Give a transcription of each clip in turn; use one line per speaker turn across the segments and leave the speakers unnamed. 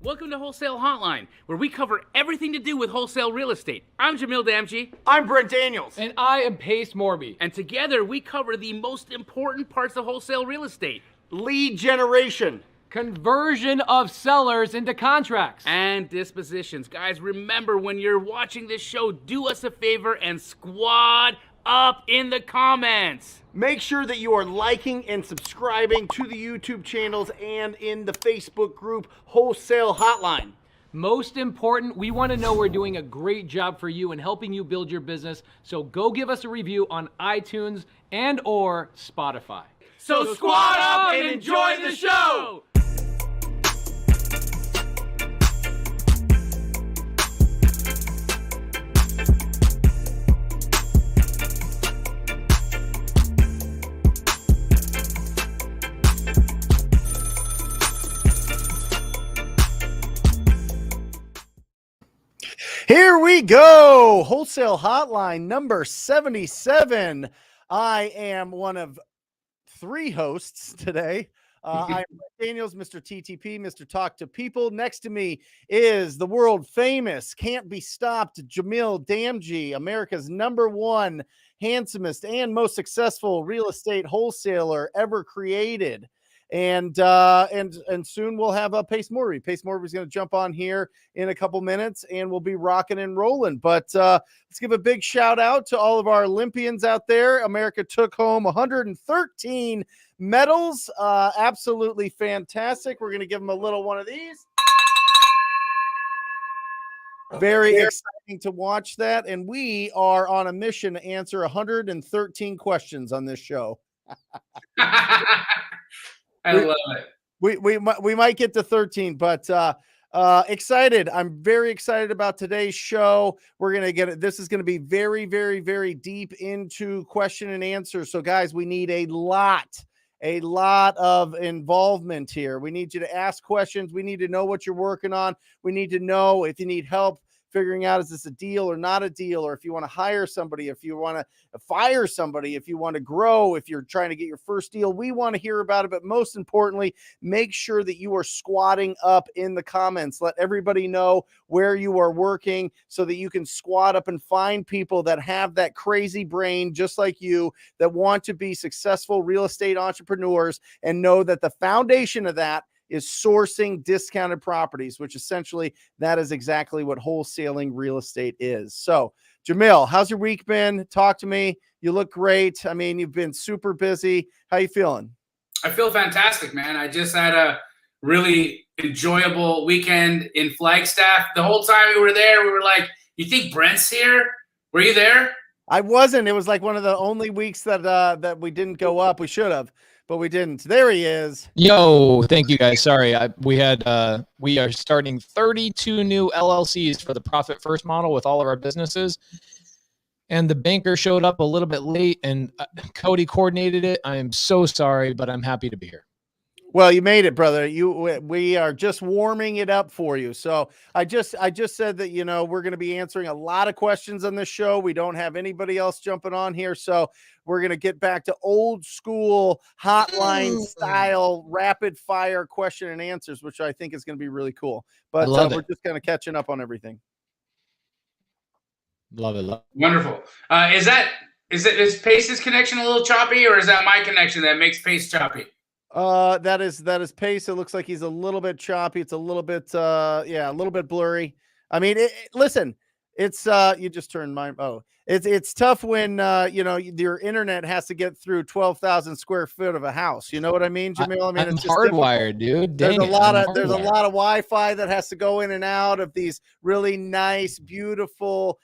Welcome to Wholesale Hotline, where we cover everything to do with wholesale real estate. I'm Jamil Damji.
I'm Brent Daniels.
And I am Pace Morby.
And together we cover the most important parts of wholesale real estate.
Lead generation.
Conversion of sellers into contracts.
And dispositions. Guys, remember when you're watching this show, do us a favor and squad up in the comments.
Make sure that you are liking and subscribing to the YouTube channels and in the Facebook group Wholesale Hotline.
Most important, we want to know we're doing a great job for you and helping you build your business. So go give us a review on iTunes and or Spotify.
So squad up and enjoy the show!
Here we go. Wholesale Hotline number 77. I am one of three hosts today. I'm Brent Daniels, Mr. TTP, Mr. Talk to People. Next to me is the world famous, can't be stopped, Jamil Damji, America's #1 handsomest and most successful real estate wholesaler ever created. And soon we'll have Pace Morby. Pace Morby's going to jump on here in a couple minutes, and we'll be rocking and rolling. But let's give a big shout out to all of our Olympians out there. America took home 113 medals. Absolutely fantastic. We're going to give them a little one of these. Very exciting to watch that. And we are on a mission to answer 113 questions on this show.
I love it.
We might get to 13, but excited. I'm very excited about today's show. We're going to get it. This is going to be very, very, very deep into question and answer. So guys, we need a lot of involvement here. We need you to ask questions. We need to know what you're working on. We need to know if you need help figuring out, is this a deal or not a deal? Or if you want to hire somebody, if you want to fire somebody, if you want to grow, if you're trying to get your first deal, we want to hear about it. But most importantly, make sure that you are squatting up in the comments. Let everybody know where you are working so that you can squat up and find people that have that crazy brain, just like you, that want to be successful real estate entrepreneurs and know that the foundation of that is sourcing discounted properties, which essentially that is exactly what wholesaling real estate is. So, Jamil, how's your week been? Talk to me. You look great. I mean, you've been super busy. How you feeling?
I feel fantastic, man. I just had a really enjoyable weekend in Flagstaff. The whole time we were there, we were like, you think Brent's here? Were you there?
I wasn't. It was like one of the only weeks that we didn't go up. We should have, but we didn't. There he is.
Yo, thank you guys. Sorry, we are starting 32 new LLCs for the Profit First model with all of our businesses, and the banker showed up a little bit late, and Cody coordinated it. I am so sorry, but I'm happy to be here.
Well, you made it, brother. We are just warming it up for you. So I just said that, you know, we're going to be answering a lot of questions on this show. We don't have anybody else jumping on here. So we're going to get back to old school hotline style, rapid fire question and answers, which I think is going to be really cool. But we're just kind of catching up on everything.
Love it.
Wonderful. Is Pace's connection a little choppy, or is that my connection that makes Pace choppy?
That is Pace. It looks like he's a little bit choppy. It's a little bit, a little bit blurry. I mean, listen, it's, you just turned mine. Oh, it's tough when, your internet has to get through 12,000 square feet of a house. You know what I mean, Jamil? I mean,
I'm
it's just
hardwired, dude.
There's a lot of Wi-Fi that has to go in and out of these really nice, beautiful,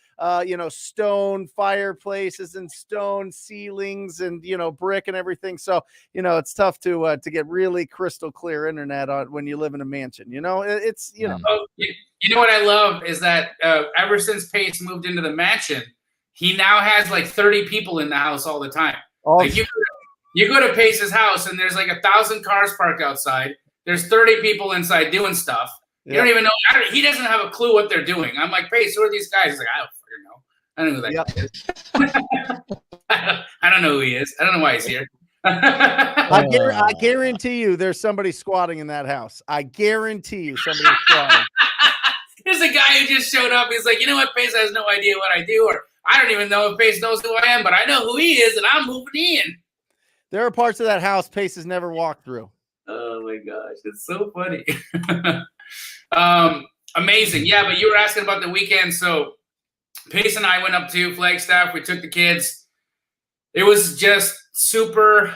stone fireplaces and stone ceilings and, brick and everything. So, it's tough to get really crystal clear internet on when you live in a mansion. It's.
You know what I love is that ever since Pace moved into the mansion, he now has like 30 people in the house all the time. Like you go to Pace's house and there's like 1,000 cars parked outside. There's 30 people inside doing stuff. You don't even know. He doesn't have a clue what they're doing. I'm like, Pace, who are these guys? He's like, I don't fucking know. I don't know who that guy is. I don't know who he is. I don't know why he's here.
I guarantee you there's somebody squatting in that house. I guarantee you somebody's squatting.
There's a guy who just showed up. He's like, you know what, Pace has no idea what I do, or I don't even know if Pace knows who I am, but I know who he is, and I'm moving in.
There are parts of that house Pace has never walked through.
Oh my gosh, it's so funny. Amazing. Yeah, but you were asking about the weekend. So Pace and I went up to Flagstaff. We took the kids. It was just super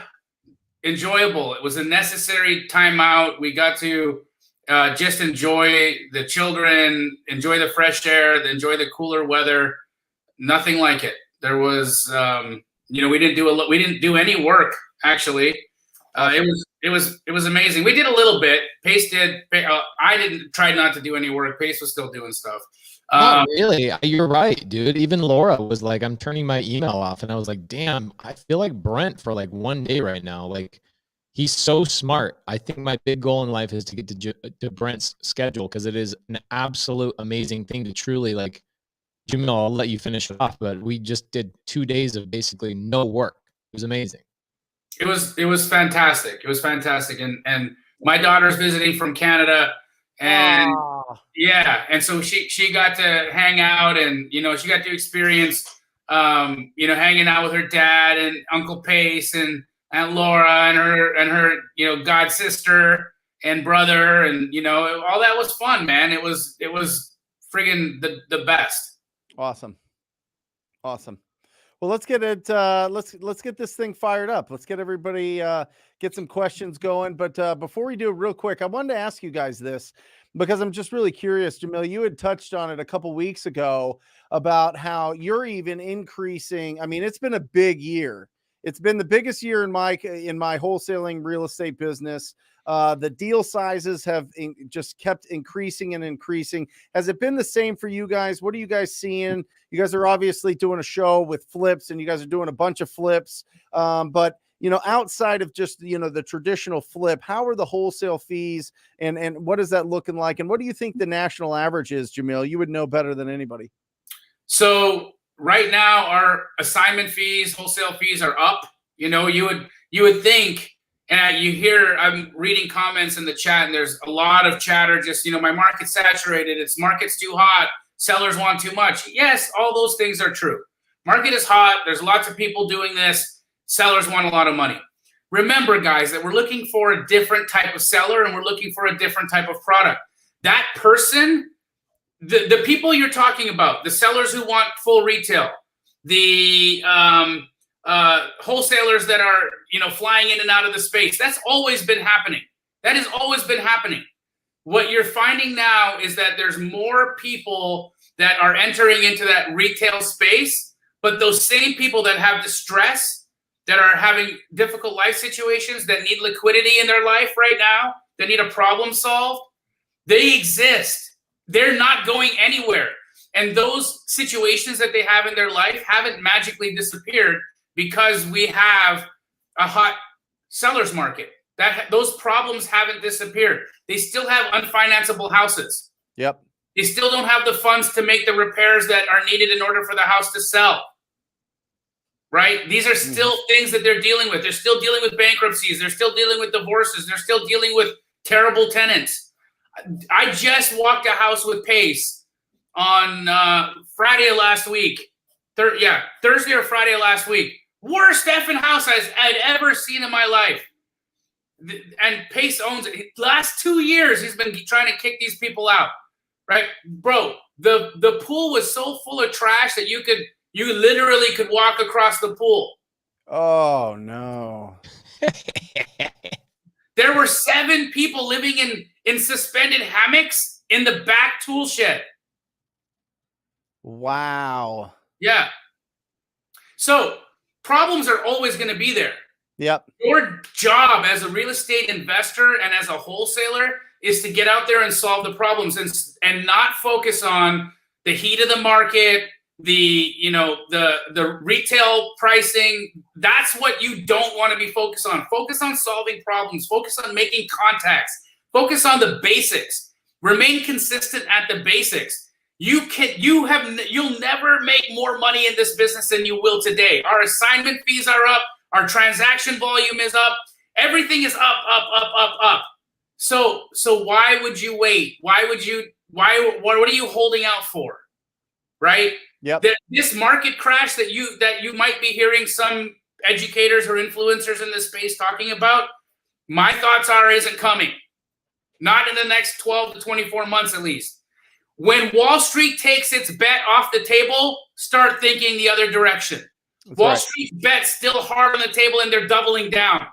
enjoyable. It was a necessary time out. We got to just enjoy the children, enjoy the fresh air, enjoy the cooler weather. Nothing like it. There was, we didn't do any work actually. It was amazing. We did a little bit. Pace did. I tried not to do any work. Pace was still doing stuff.
Oh, really? You're right, dude. Even Laura was like, I'm turning my email off. And I was like, damn, I feel like Brent for like one day right now. Like, he's so smart. I think my big goal in life is to get to Brent's schedule, because it is an absolute amazing thing to truly like, Jamil, I'll let you finish it off, but we just did 2 days of basically no work. It was amazing.
It was fantastic. It was fantastic. And my daughter's visiting from Canada, and yeah. And so she got to hang out, and, she got to experience, hanging out with her dad and Uncle Pace and Aunt Laura and her god sister and brother. And, all that was fun, man. It was friggin' the best.
Awesome. Well, let's get it. Let's get this thing fired up. Let's get everybody get some questions going. But before we do it, real quick, I wanted to ask you guys this, because I'm just really curious. Jamil, you had touched on it a couple weeks ago about how you're even increasing. I mean, it's been a big year. It's been the biggest year in my wholesaling real estate business. The deal sizes have just kept increasing and increasing. Has it been the same for you guys? What are you guys seeing? You guys are obviously doing a show with flips, and you guys are doing a bunch of flips. But outside of just, the traditional flip, how are the wholesale fees, and what is that looking like? And what do you think the national average is, Jamil? You would know better than anybody.
So right now, our assignment fees, wholesale fees are up. You would think, and I'm reading comments in the chat, and there's a lot of chatter. Just, my market's saturated. Market's too hot. Sellers want too much. Yes, all those things are true. Market is hot. There's lots of people doing this. Sellers want a lot of money. Remember, guys, that we're looking for a different type of seller, and we're looking for a different type of product. That person, the people you're talking about, the sellers who want full retail, the wholesalers that are, flying in and out of the space, that's always been happening. That has always been happening. What you're finding now is that there's more people that are entering into that retail space, but those same people that have distress, that are having difficult life situations, that need liquidity in their life right now, that need a problem solved, they exist. They're not going anywhere. And those situations that they have in their life haven't magically disappeared because we have a hot seller's market. Those problems haven't disappeared. They still have unfinanceable houses.
Yep.
They still don't have the funds to make the repairs that are needed in order for the house to sell. Right? These are still things that they're dealing with. They're still dealing with bankruptcies. They're still dealing with divorces. They're still dealing with terrible tenants. I just walked a house with Pace on Friday of last week. Thursday or Friday of last week. Worst effing house I'd ever seen in my life. And Pace owns it. Last 2 years, he's been trying to kick these people out. Right? Bro, the pool was so full of trash that you literally could walk across the pool.
Oh, no.
There were 7 people living in suspended hammocks in the back tool shed.
Wow.
Yeah. So problems are always going to be there.
Yep.
Your job as a real estate investor and as a wholesaler is to get out there and solve the problems and not focus on the heat of the market, the retail pricing. That's what you don't want to be focused on. Focus on solving problems. Focus on making contacts. Focus on the basics. Remain consistent at the basics. You'll never make more money in this business than you will today. Our assignment fees are up. Our transaction volume is up. Everything is up, up, up, up, up. So why would you wait? What are you holding out for? Right?
Yep.
This market crash that you might be hearing some educators or influencers in this space talking about, my thoughts are isn't coming. Not in the next 12 to 24 months at least. When Wall Street takes its bet off the table, start thinking the other direction. Wall Street's bet's still hard on the table and they're doubling down.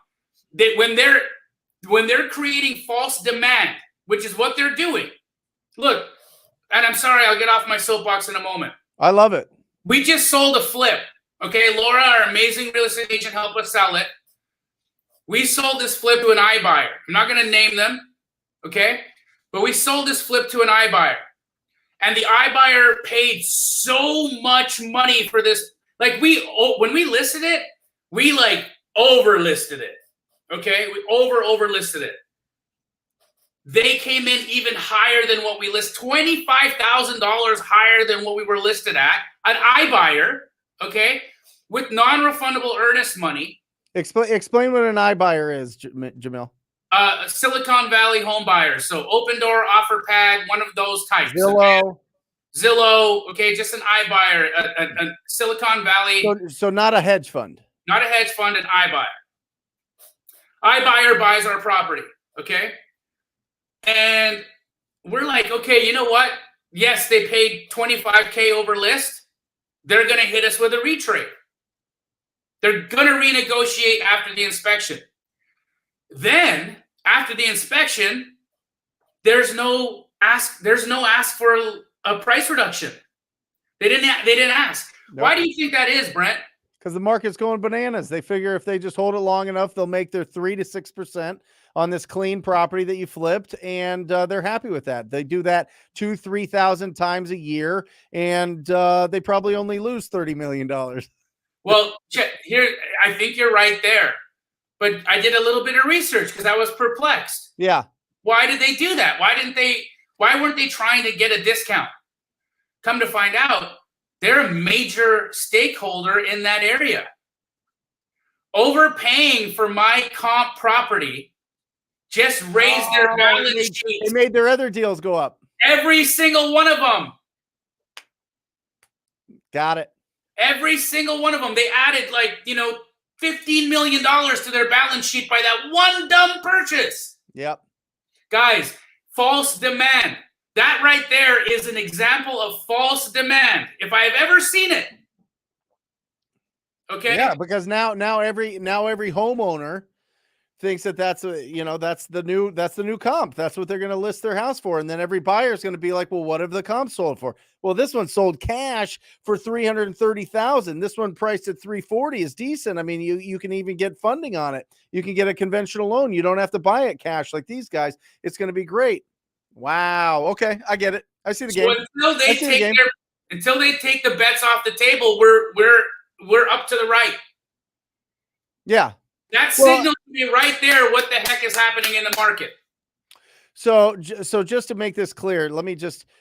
When they're creating false demand, which is what they're doing. Look, and I'm sorry, I'll get off my soapbox in a moment.
I love it.
We just sold a flip. Okay, Laura, our amazing real estate agent, helped us sell it. We sold this flip to an iBuyer. I'm not going to name them, okay? But we sold this flip to an iBuyer. And the iBuyer paid so much money for this. Like when we listed it, we like overlisted it. Okay, we overlisted it. They came in even higher than what we list, $25,000 higher than what we were listed at. An iBuyer, okay, with non-refundable earnest money.
Explain what an iBuyer is, Jamil.
Silicon Valley home buyers. So open door, offer pad, one of those types.
Zillow.
Okay? Zillow, okay, just an iBuyer, a Silicon Valley.
So not a hedge fund.
Not a hedge fund, an iBuyer. iBuyer buys our property, okay? And we're like, okay, you know what? Yes, they paid $25K over list. They're going to hit us with a retrade. They're going to renegotiate after the inspection. Then, after the inspection, there's no ask for a price reduction. They didn't ask. Nope. Why do you think that is, Brent?
Because the market's going bananas. They figure if they just hold it long enough, they'll make their 3 to 6% on this clean property that you flipped, and they're happy with that. They do that 2,000-3,000 times a year, and they probably only lose $30 million.
Well, here, I think you're right there. But I did a little bit of research because I was perplexed.
Yeah.
Why did they do that? Why weren't they trying to get a discount? Come to find out, they're a major stakeholder in that area. Overpaying for my comp property just raised their balance sheet.
They made their other deals go up.
Every single one of them.
Got it.
Every single one of them. They added $15 million to their balance sheet by that one dumb purchase.
Yep.
Guys, false demand. That right there is an example of false demand. If I have ever seen it. Okay.
Yeah, because now every homeowner thinks that's the new comp. That's what they're going to list their house for. And then every buyer is going to be like, well, what have the comp sold for? Well, this one sold cash for $330,000. This one priced at $340 is decent. I mean, you can even get funding on it. You can get a conventional loan. You don't have to buy it cash like these guys. It's going to be great. Wow. Okay. I get it. I see the game.
Until they take the bets off the table, we're up to the right.
Yeah.
That signals to me right there what the heck is happening in the market.
So just to make this clear,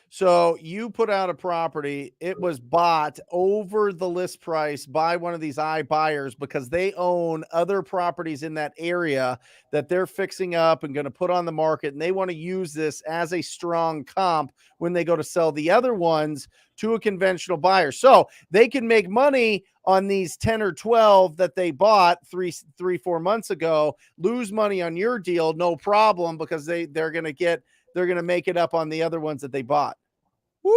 so you put out a property, it was bought over the list price by one of these iBuyers because they own other properties in that area that they're fixing up and going to put on the market. And they want to use this as a strong comp when they go to sell the other ones to a conventional buyer. So they can make money on these 10 or 12 that they bought 4 months ago, lose money on your deal, no problem, because they're going to make it up on the other ones that they bought. Woo!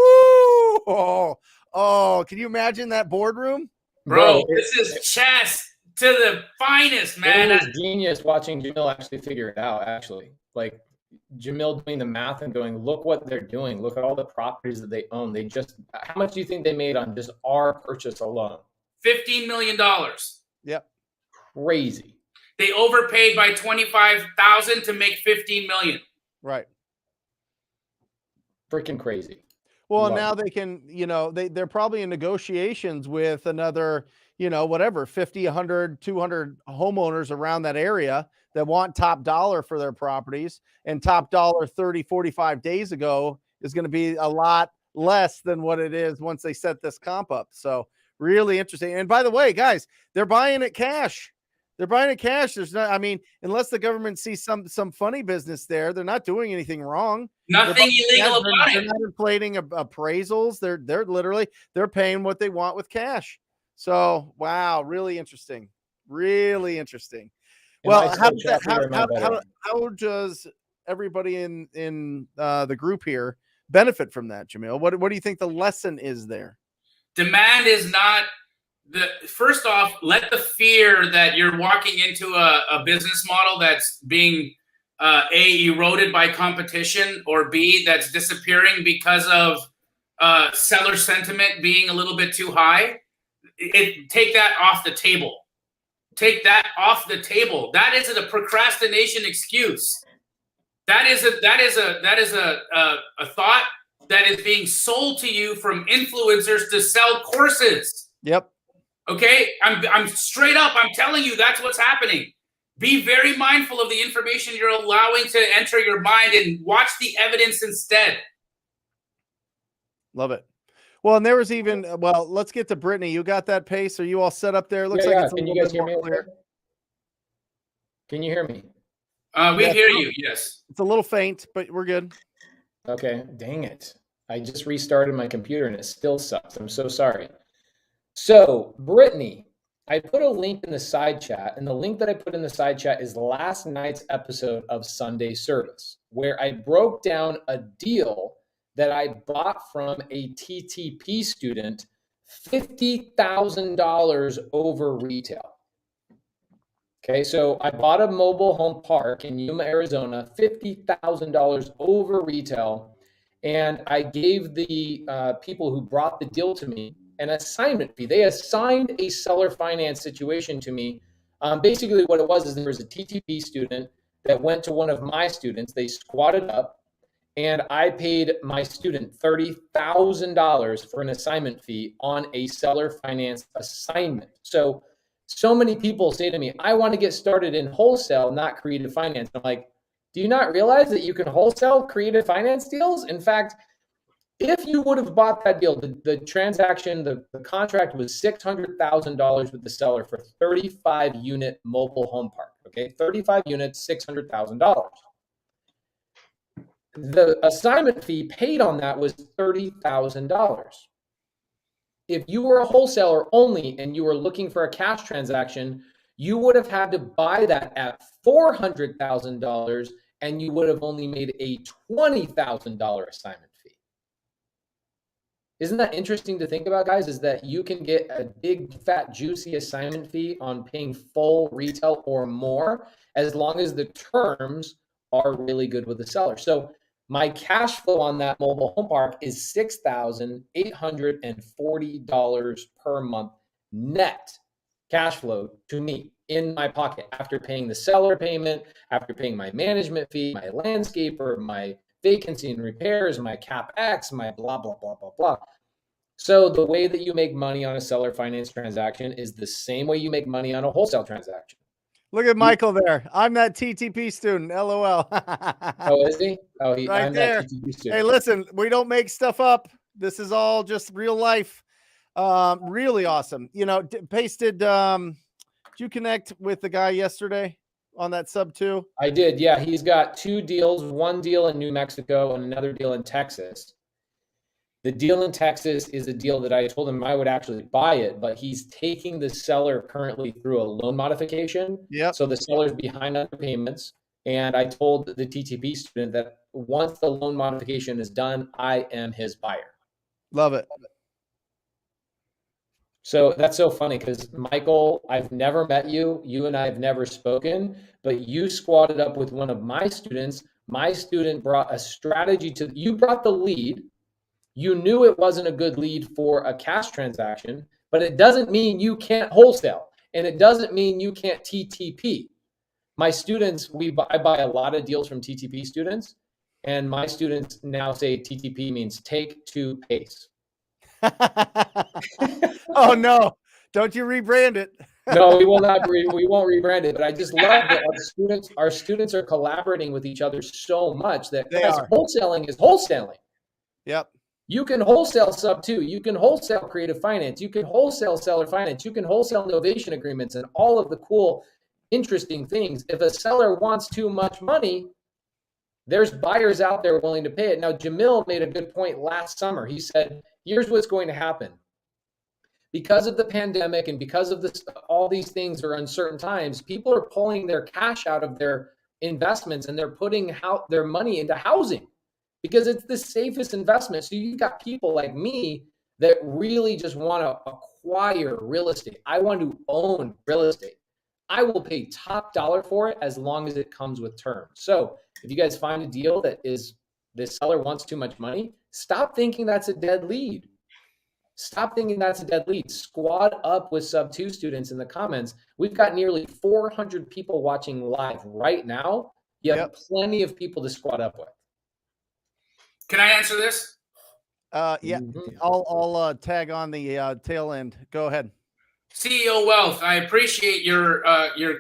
Oh, can you imagine that boardroom?
Bro, this is chess to the finest, man.
It was genius watching Jamil actually figure it out, actually. Like Jamil doing the math and going, look what they're doing. Look at all the properties that they own. How much do you think they made on just our purchase alone?
$15 million.
Yep.
Crazy.
They overpaid by $25,000 to make $15 million.
Right.
Freaking crazy.
Well, and now they can, they're probably in negotiations with another, 50, 100, 200 homeowners around that area that want top dollar for their properties, and top dollar 30, 45 days ago is going to be a lot less than what it is once they set this comp up. So really interesting. And by the way, guys, they're buying it cash. They're buying it cash. There's not, I mean, unless the government sees some funny business there, they're not doing anything wrong.
Nothing illegal about
They're
it.
not inflating appraisals. They're literally, they're paying what they want with cash. So, wow, really interesting. Really interesting. Well, how does everybody in the group here benefit from that, Jamil? What do you think the lesson is there?
Demand is not first off, let the fear that you're walking into a business model that's being A, eroded by competition, or B, that's disappearing because of seller sentiment being a little bit too high. Take that off the table. Take that off the table. That isn't a procrastination excuse. That is a thought that is being sold to you from influencers to sell courses.
Yep.
Okay, I'm straight up. I'm telling you, that's what's happening. Be very mindful of the information you're allowing to enter your mind and watch the evidence instead.
Love it. Well, and there was even, well, let's get to Brittany. You got that pace? Are you all set up there? It looks like it's a little bit more clear.
Can you hear me?
We hear you, yes.
It's a little faint, but we're good.
Okay, dang it. I just restarted my computer and it still sucks. I'm so sorry. So, Brittany, I put a link in the side chat, and the link that I put in the side chat is last night's episode of Sunday Service, where I broke down a deal that I bought from a TTP student, $50,000 over retail. Okay, so I bought a mobile home park in Yuma, Arizona, $50,000 over retail, and I gave the people who brought the deal to me an assignment fee. They assigned a seller finance situation to me. Basically what it was is there was a TTP student that went to one of my students. They squatted up, and I paid my student $30,000 for an assignment fee on a seller finance assignment. So many people say to me, I want to get started in wholesale, not creative finance. I'm like, do you not realize that you can wholesale creative finance deals? In fact, if you would have bought that deal, the transaction, the contract was $600,000 with the seller for 35 unit mobile home park. Okay, 35 units, $600,000. The assignment fee paid on that was $30,000. If you were a wholesaler only and you were looking for a cash transaction, you would have had to buy that at $400,000, and you would have only made a $20,000 assignment fee. Isn't that interesting to think about, guys? Is that you can get a big, fat, juicy assignment fee on paying full retail or more, as long as the terms are really good with the seller. So my cash flow on that mobile home park is $6,840 per month net cash flow to me in my pocket after paying the seller payment, after paying my management fee, my landscaper, my vacancy and repairs, my CapEx, my blah, blah, blah, blah, blah. So the way that you make money on a seller finance transaction is the same way you make money on a wholesale transaction.
Look at Michael there. I'm that TTP student. LOL.
Oh, is he? Oh,
right
I'm
there.
that TTP student.
Hey, listen, we don't make stuff up. This is all just real life. Really awesome. You know, Pace, did you connect with the guy yesterday on that sub 2?
I did. Yeah. He's got 2 deals, one deal in New Mexico and another deal in Texas. The deal in Texas is a deal that I told him I would actually buy it, but he's taking the seller currently through a loan modification.
Yep.
So the seller's behind on payments. And I told the TTP student that once the loan modification is done, I am his buyer.
Love it.
So that's so funny because Michael, I've never met you. You and I have never spoken, but you squatted up with one of my students. My student brought a strategy you brought the lead. You knew it wasn't a good lead for a cash transaction, but it doesn't mean you can't wholesale, and it doesn't mean you can't TTP. My students, I buy a lot of deals from TTP students, and my students now say TTP means take to pace.
Oh no! Don't you rebrand it?
No, we will not. We won't rebrand it. But I just love that our students are collaborating with each other so much that wholesaling is wholesaling.
Yep.
You can wholesale sub 2. You can wholesale creative finance. You can wholesale seller finance. You can wholesale novation agreements and all of the cool
interesting things. If a seller wants too much money, there's buyers out there willing to pay it. Now, Jamil made a good point last summer. He said, here's what's going to happen. Because of the pandemic and because of this, all these things are uncertain times, people are pulling their cash out of their investments and they're putting their money into housing because it's the safest investment. So you've got people like me that really just want to acquire real estate. I want to own real estate. I will pay top dollar for it as long as it comes with terms. So if you guys find a deal that is the seller wants too much money, stop thinking that's a dead lead. Stop thinking that's a dead lead. Squad up with sub 2 students in the comments. We've got nearly 400 people watching live right now. You have plenty of people to squad up with.
Can I answer this?
Yeah, I'll tag on the tail end. Go ahead.
CEO Wealth, I appreciate your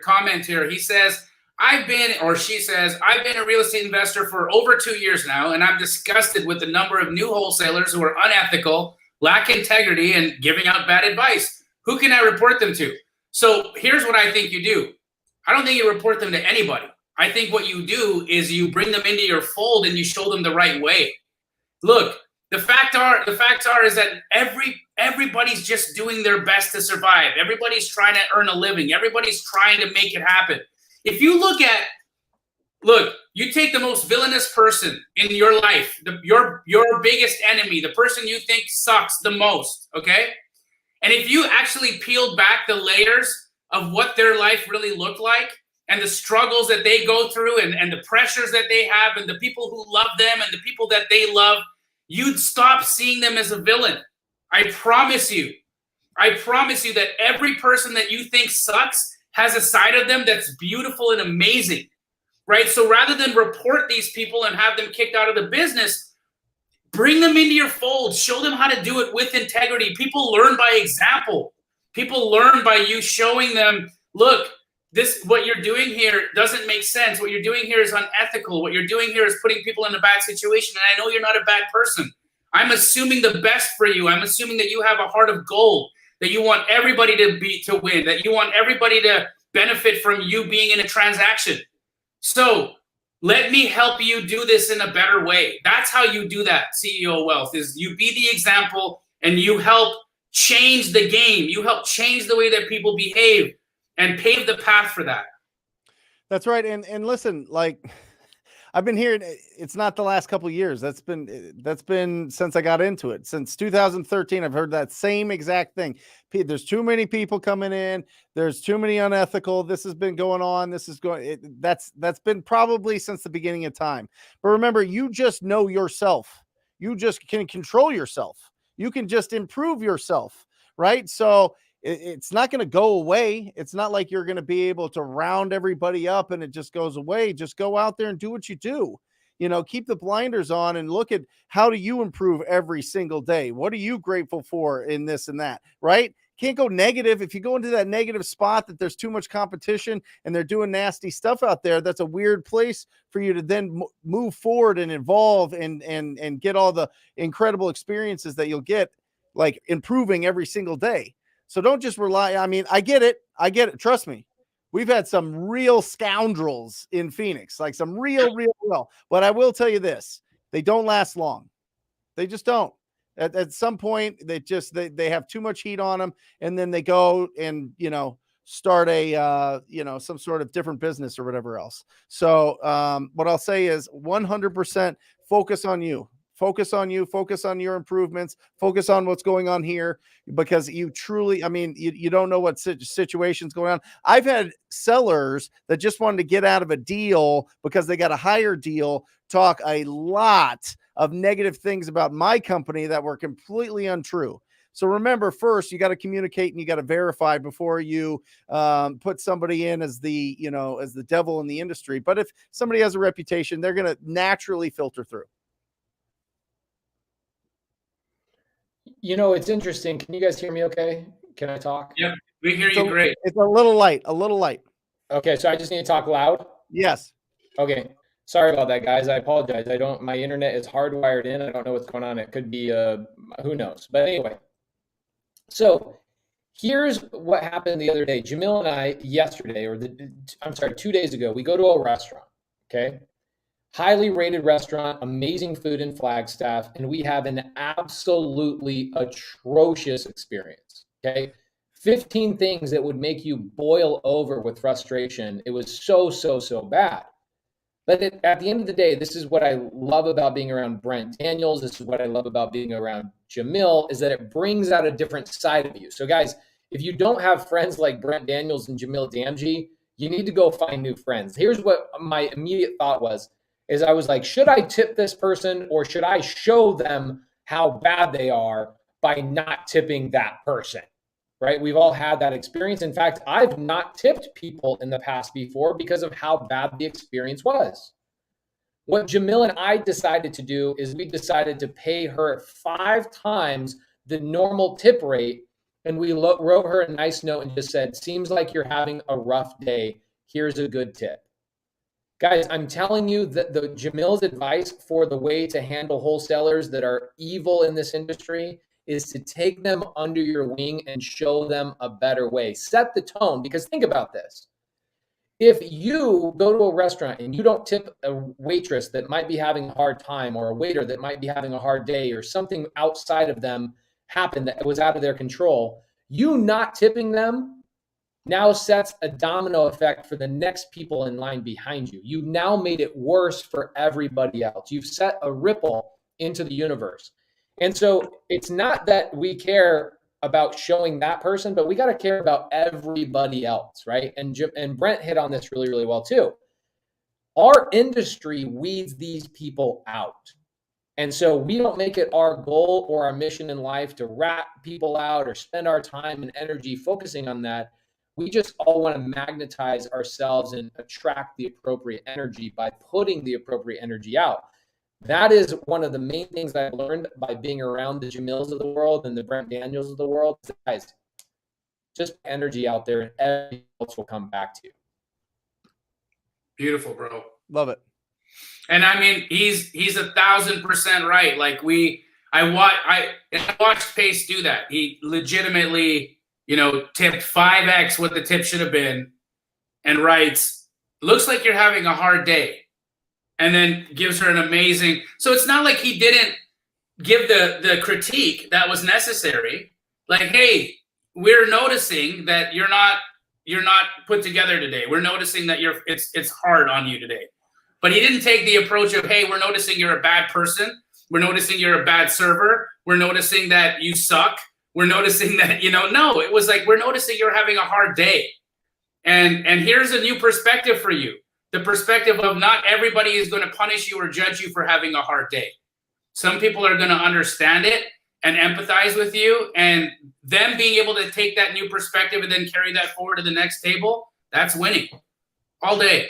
comment here. He says, she says, I've been a real estate investor for over 2 years now, and I'm disgusted with the number of new wholesalers who are unethical, lack integrity, and giving out bad advice. Who can I report them to? So here's what I think you do. I don't think you report them to anybody. I think what you do is you bring them into your fold and you show them the right way. Look, the facts are is that everybody's just doing their best to survive. Everybody's trying to earn a living. Everybody's trying to make it happen. If you you take the most villainous person in your life, your biggest enemy, the person you think sucks the most, okay? And if you actually peeled back the layers of what their life really looked like and the struggles that they go through and the pressures that they have and the people who love them and the people that they love, you'd stop seeing them as a villain. I promise you that every person that you think sucks has a side of them that's beautiful and amazing, right? So rather than report these people and have them kicked out of the business, bring them into your fold, show them how to do it with integrity. People learn by example. People learn by you showing them, look, what you're doing here doesn't make sense. What you're doing here is unethical. What you're doing here is putting people in a bad situation. And I know you're not a bad person. I'm assuming the best for you. I'm assuming that you have a heart of gold, that you want everybody to win, that you want everybody to benefit from you being in a transaction. So let me help you do this in a better way. That's how you do that, CEO Wealth, is you be the example and you help change the game. You help change the way that people behave and pave the path for that.
That's right. And listen, like I've been hearing, it's not the last couple of years. That's been since I got into it. Since 2013, I've heard that same exact thing. There's too many people coming in. There's too many unethical. This has been going on. That's been probably since the beginning of time. But remember, you just know yourself. You just can control yourself. You can just improve yourself, right? So it's not going to go away. It's not like you're going to be able to round everybody up and it just goes away. Just go out there and do what you do. Keep the blinders on and look at how do you improve every single day? What are you grateful for in this and that, right? Can't go negative. If you go into that negative spot that there's too much competition and they're doing nasty stuff out there, that's a weird place for you to then move forward and evolve and get all the incredible experiences that you'll get, like improving every single day. So don't just rely. I mean, I get it. Trust me. We've had some real scoundrels in Phoenix, like some real. But I will tell you this, they don't last long. They just don't. At some point, they have too much heat on them. And then they go and, start some sort of different business or whatever else. So what I'll say is 100% focus on you. Focus on you, focus on your improvements, focus on what's going on here, because you truly, you don't know what situation's going on. I've had sellers that just wanted to get out of a deal because they got a higher deal, talk a lot of negative things about my company that were completely untrue. So remember, first, you got to communicate and you got to verify before you put somebody in as the devil in the industry. But if somebody has a reputation, they're going to naturally filter through.
It's interesting. Can you guys hear me okay? Can I talk?
Yep, we hear you great.
It's a little light.
Okay, so I just need to talk loud?
Yes.
Okay. Sorry about that, guys. I apologize. My internet is hardwired in. I don't know what's going on. It could be, who knows? But anyway, so Here's what happened the other day. Jamil and I yesterday, 2 days ago, we go to a restaurant, okay? Highly rated restaurant, amazing food in Flagstaff, and we have an absolutely atrocious experience, okay? 15 things that would make you boil over with frustration. It was so bad. But at the end of the day, this is what I love about being around Brent Daniels. This is what I love about being around Jamil, is that it brings out a different side of you. So guys, if you don't have friends like Brent Daniels and Jamil Damji, you need to go find new friends. Here's what my immediate thought was, is I was like, should I tip this person or should I show them how bad they are by not tipping that person? Right? We've all had that experience. In fact, I've not tipped people in the past before because of how bad the experience was. What Jamil and I decided to do is we decided to pay her 5 times the normal tip rate. And we wrote her a nice note and just said, seems like you're having a rough day. Here's a good tip. Guys, I'm telling you that the Jamil's advice for the way to handle wholesalers that are evil in this industry is to take them under your wing and show them a better way. Set the tone, because think about this. If you go to a restaurant and you don't tip a waitress that might be having a hard time, or a waiter that might be having a hard day, or something outside of them happened that was out of their control, you not tipping them now sets a domino effect for the next people in line behind you. You've now made it worse for everybody else. You've set a ripple into the universe. And so it's not that we care about showing that person, but we got to care about everybody else, right? And Brent hit on this really well too. Our industry weeds these people out. And so we don't make it our goal or our mission in life to rat people out or spend our time and energy focusing on that. We just all want to magnetize ourselves and attract the appropriate energy by putting the appropriate energy out. That is one of the main things I've learned by being around the Jamils of the world and the Brent Daniels of the world. Guys, just energy out there and everything else will come back to you.
Beautiful, bro.
Love it.
And I mean, he's 1,000% right. Like I watched Pace do that. He legitimately, tipped 5x what the tip should have been, and writes, "Looks like you're having a hard day," and then gives her an amazing. So it's not like he didn't give the critique that was necessary. Like, hey, we're noticing that you're not put together today. We're noticing that it's hard on you today. But he didn't take the approach of, hey, we're noticing you're a bad person. We're noticing you're a bad server. We're noticing that you suck. We're noticing that, no, it was like, we're noticing you're having a hard day. And here's a new perspective for you. The perspective of not everybody is going to punish you or judge you for having a hard day. Some people are going to understand it and empathize with you, and them being able to take that new perspective and then carry that forward to the next table, that's winning all day.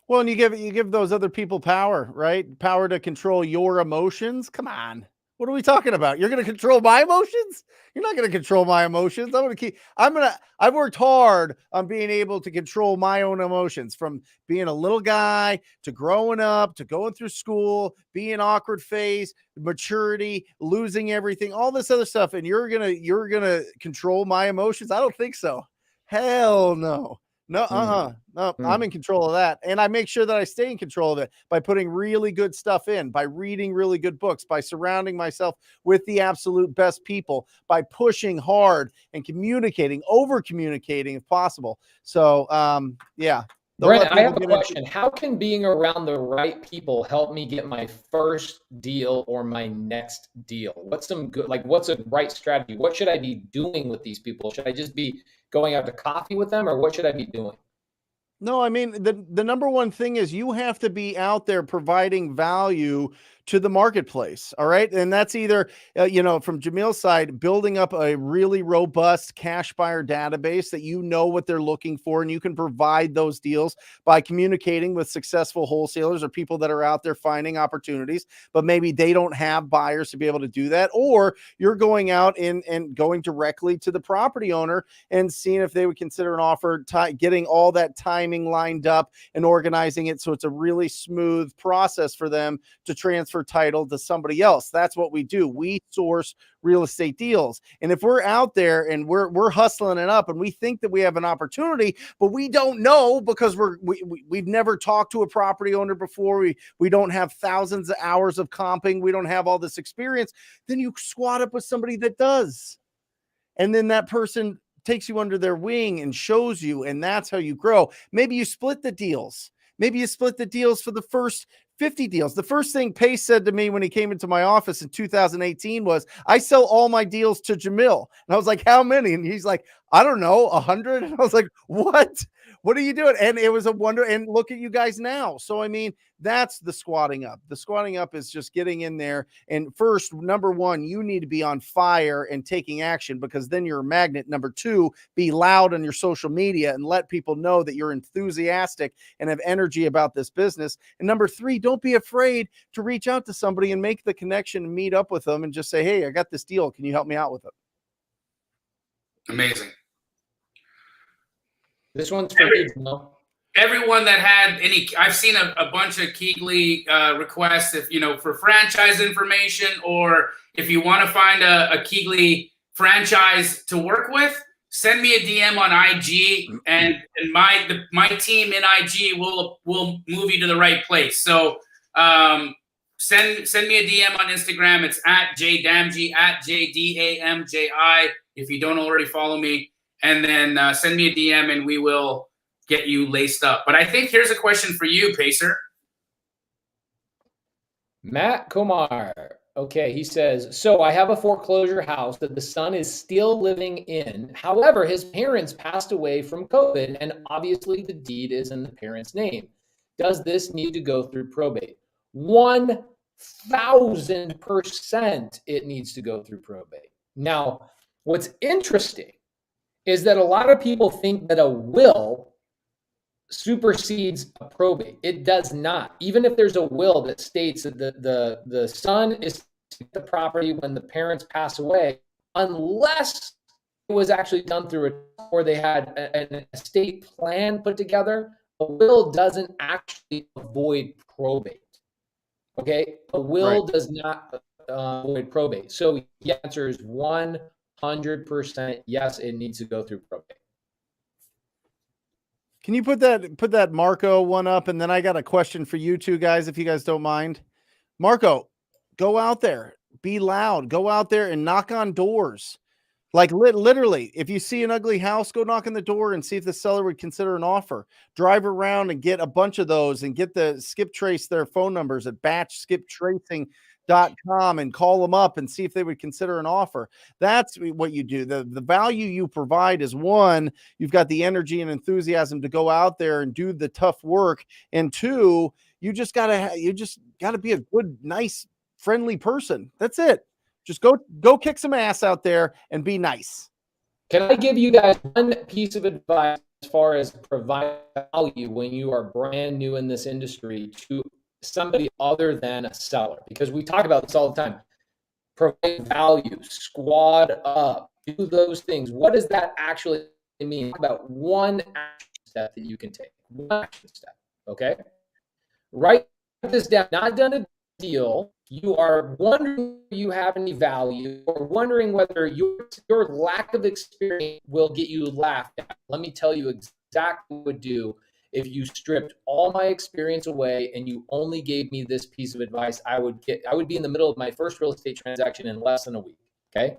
Well, and you give those other people power, right? Power to control your emotions. Come on. What are we talking about? You're going to control my emotions? You're not going to control my emotions. I've worked hard on being able to control my own emotions, from being a little guy to growing up to going through school, being awkward phase, maturity, losing everything, all this other stuff. And you're going to control my emotions? I don't think so. Hell no. No, I'm in control of that. And I make sure that I stay in control of it by putting really good stuff in, by reading really good books, by surrounding myself with the absolute best people, by pushing hard and communicating, over communicating if possible. So, yeah.
Brent, I have a question. How can being around the right people help me get my first deal or my next deal? What's a right strategy? What should I be doing with these people? Should I just be going out to coffee with them, or what should I be doing?
No, I mean, the number one thing is you have to be out there providing value to the marketplace. All right. And that's either, from Jamil's side, building up a really robust cash buyer database that what they're looking for, and you can provide those deals by communicating with successful wholesalers or people that are out there finding opportunities, but maybe they don't have buyers to be able to do that. Or you're going out and going directly to the property owner and seeing if they would consider an offer, getting all that timing lined up and organizing it so it's a really smooth process for them to transfer transfer title to somebody else. That's what we do. We source real estate deals. And if we're out there and we're hustling it up and we think that we have an opportunity, but we don't know because we've never talked to a property owner before. We don't have thousands of hours of comping. We don't have all this experience. Then you squat up with somebody that does. And then that person takes you under their wing and shows you, and that's how you grow. Maybe you split the deals. Maybe you split the deals for the first 50 deals. The first thing Pace said to me when he came into my office in 2018 was, I sell all my deals to Jamil. And I was like, how many? And he's like, I don't know, 100. And I was like, what are you doing? And it was a wonder. And look at you guys now. So, I mean, that's the squatting up. The squatting up is just getting in there. And first, number one, you need to be on fire and taking action, because then you're a magnet. Number two, be loud on your social media and let people know that you're enthusiastic and have energy about this business. And number three, don't be afraid to reach out to somebody and make the connection and meet up with them and just say, hey, I got this deal. Can you help me out with it?
Amazing.
This one's for you, Jamil.
Everyone that had any, I've seen a bunch of Keegley requests, if for franchise information, or if you want to find a Keegley franchise to work with, send me a DM on IG, and my team in IG will move you to the right place. So send me a DM on Instagram. It's at @JDamji, at JDAMJI, if you don't already follow me, and then send me a DM and we will get you laced up. But I think here's a question for you, Pacer.
Matt Kumar. Okay, he says, so I have a foreclosure house that the son is still living in. However, his parents passed away from COVID, and obviously the deed is in the parents' name. Does this need to go through probate? 1,000% it needs to go through probate. Now, what's interesting is that a lot of people think that a will supersedes a probate. It does not. Even if there's a will that states that the son is the property when the parents pass away, unless it was actually done through it or they had an estate plan put together, a will doesn't actually avoid probate. Okay? A will does not avoid probate. So the answer is 100% yes, it needs to go through probate.
Can you put that Marco one up? And then I got a question for you two guys, if you guys don't mind. Marco, go out there, be loud, go out there and knock on doors. Like literally, if you see an ugly house, go knock on the door and see if the seller would consider an offer. Drive around and get a bunch of those and get the skip trace their phone numbers at batchskiptracing.com and call them up and see if they would consider an offer. That's what you do. The value you provide is, one, you've got the energy and enthusiasm to go out there and do the tough work. And two, you just gotta be a good, nice, friendly person. That's it. Just go kick some ass out there and be nice.
Can I give you guys one piece of advice as far as provide value when you are brand new in this industry to somebody other than a seller? Because we talk about this all the time. Provide value, squad up, do those things. What does that actually mean? About one action step that you can take. One action step, okay? Write this down. Not done a deal. You are wondering if you have any value, or wondering whether your lack of experience will get you laughed at. Let me tell you exactly what I would do if you stripped all my experience away and you only gave me this piece of advice. I would be in the middle of my first real estate transaction in less than a week. Okay.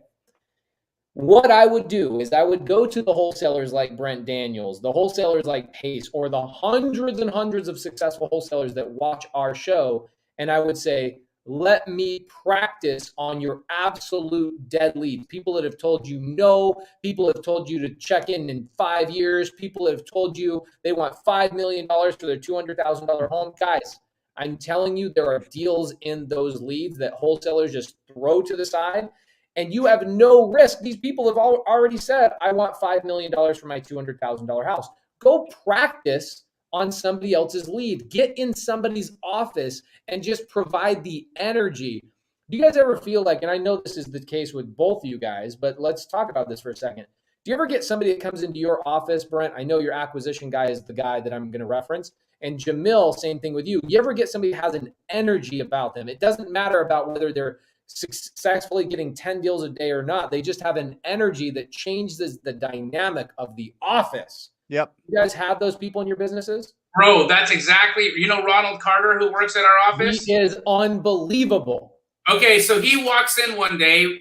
What I would do is I would go to the wholesalers like Brent Daniels, the wholesalers like Pace, or the hundreds and hundreds of successful wholesalers that watch our show. And I would say, let me practice on your absolute dead leads. People that have told you no, people that have told you to check in 5 years, people that have told you they want $5 million for their $200,000 home. Guys, I'm telling you, there are deals in those leads that wholesalers just throw to the side, and you have no risk. These people have already said, I want $5 million for my $200,000 house. Go practice on somebody else's lead. Get in somebody's office and just provide the energy. Do you guys ever feel like, and I know this is the case with both of you guys, but let's talk about this for a second. Do you ever get somebody that comes into your office, Brent? I know your acquisition guy is the guy that I'm going to reference. And Jamil, same thing with you. You ever get somebody that has an energy about them? It doesn't matter about whether they're successfully getting 10 deals a day or not. They just have an energy that changes the dynamic of the office.
Yep.
You guys have those people in your businesses?
Bro, that's exactly, Ronald Carter, who works at our office?
He is unbelievable.
Okay, so he walks in one day.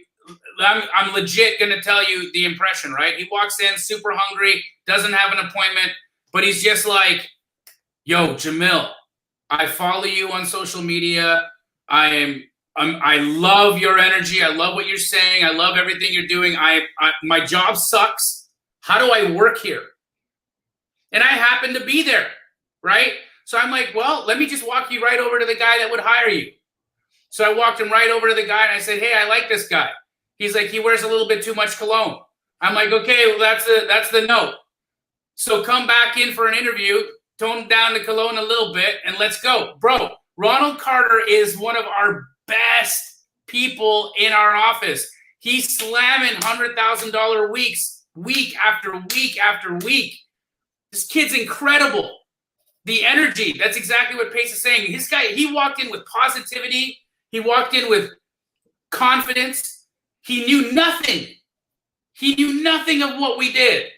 I'm legit going to tell you the impression, right? He walks in super hungry, doesn't have an appointment, but he's just like, yo, Jamil, I follow you on social media. I love your energy. I love what you're saying. I love everything you're doing. My job sucks. How do I work here? And I happen to be there, right? So I'm like, well, let me just walk you right over to the guy that would hire you. So I walked him right over to the guy and I said, hey, I like this guy. He's like, he wears a little bit too much cologne. I'm like, okay, well, that's the note. So come back in for an interview, tone down the cologne a little bit, and let's go. Bro, Ronald Carter is one of our best people in our office. He's slamming $100,000 weeks, week after week after week. This kid's incredible. The energy, that's exactly what Pace is saying. This guy, he walked in with positivity. He walked in with confidence. He knew nothing. He knew nothing of what we did.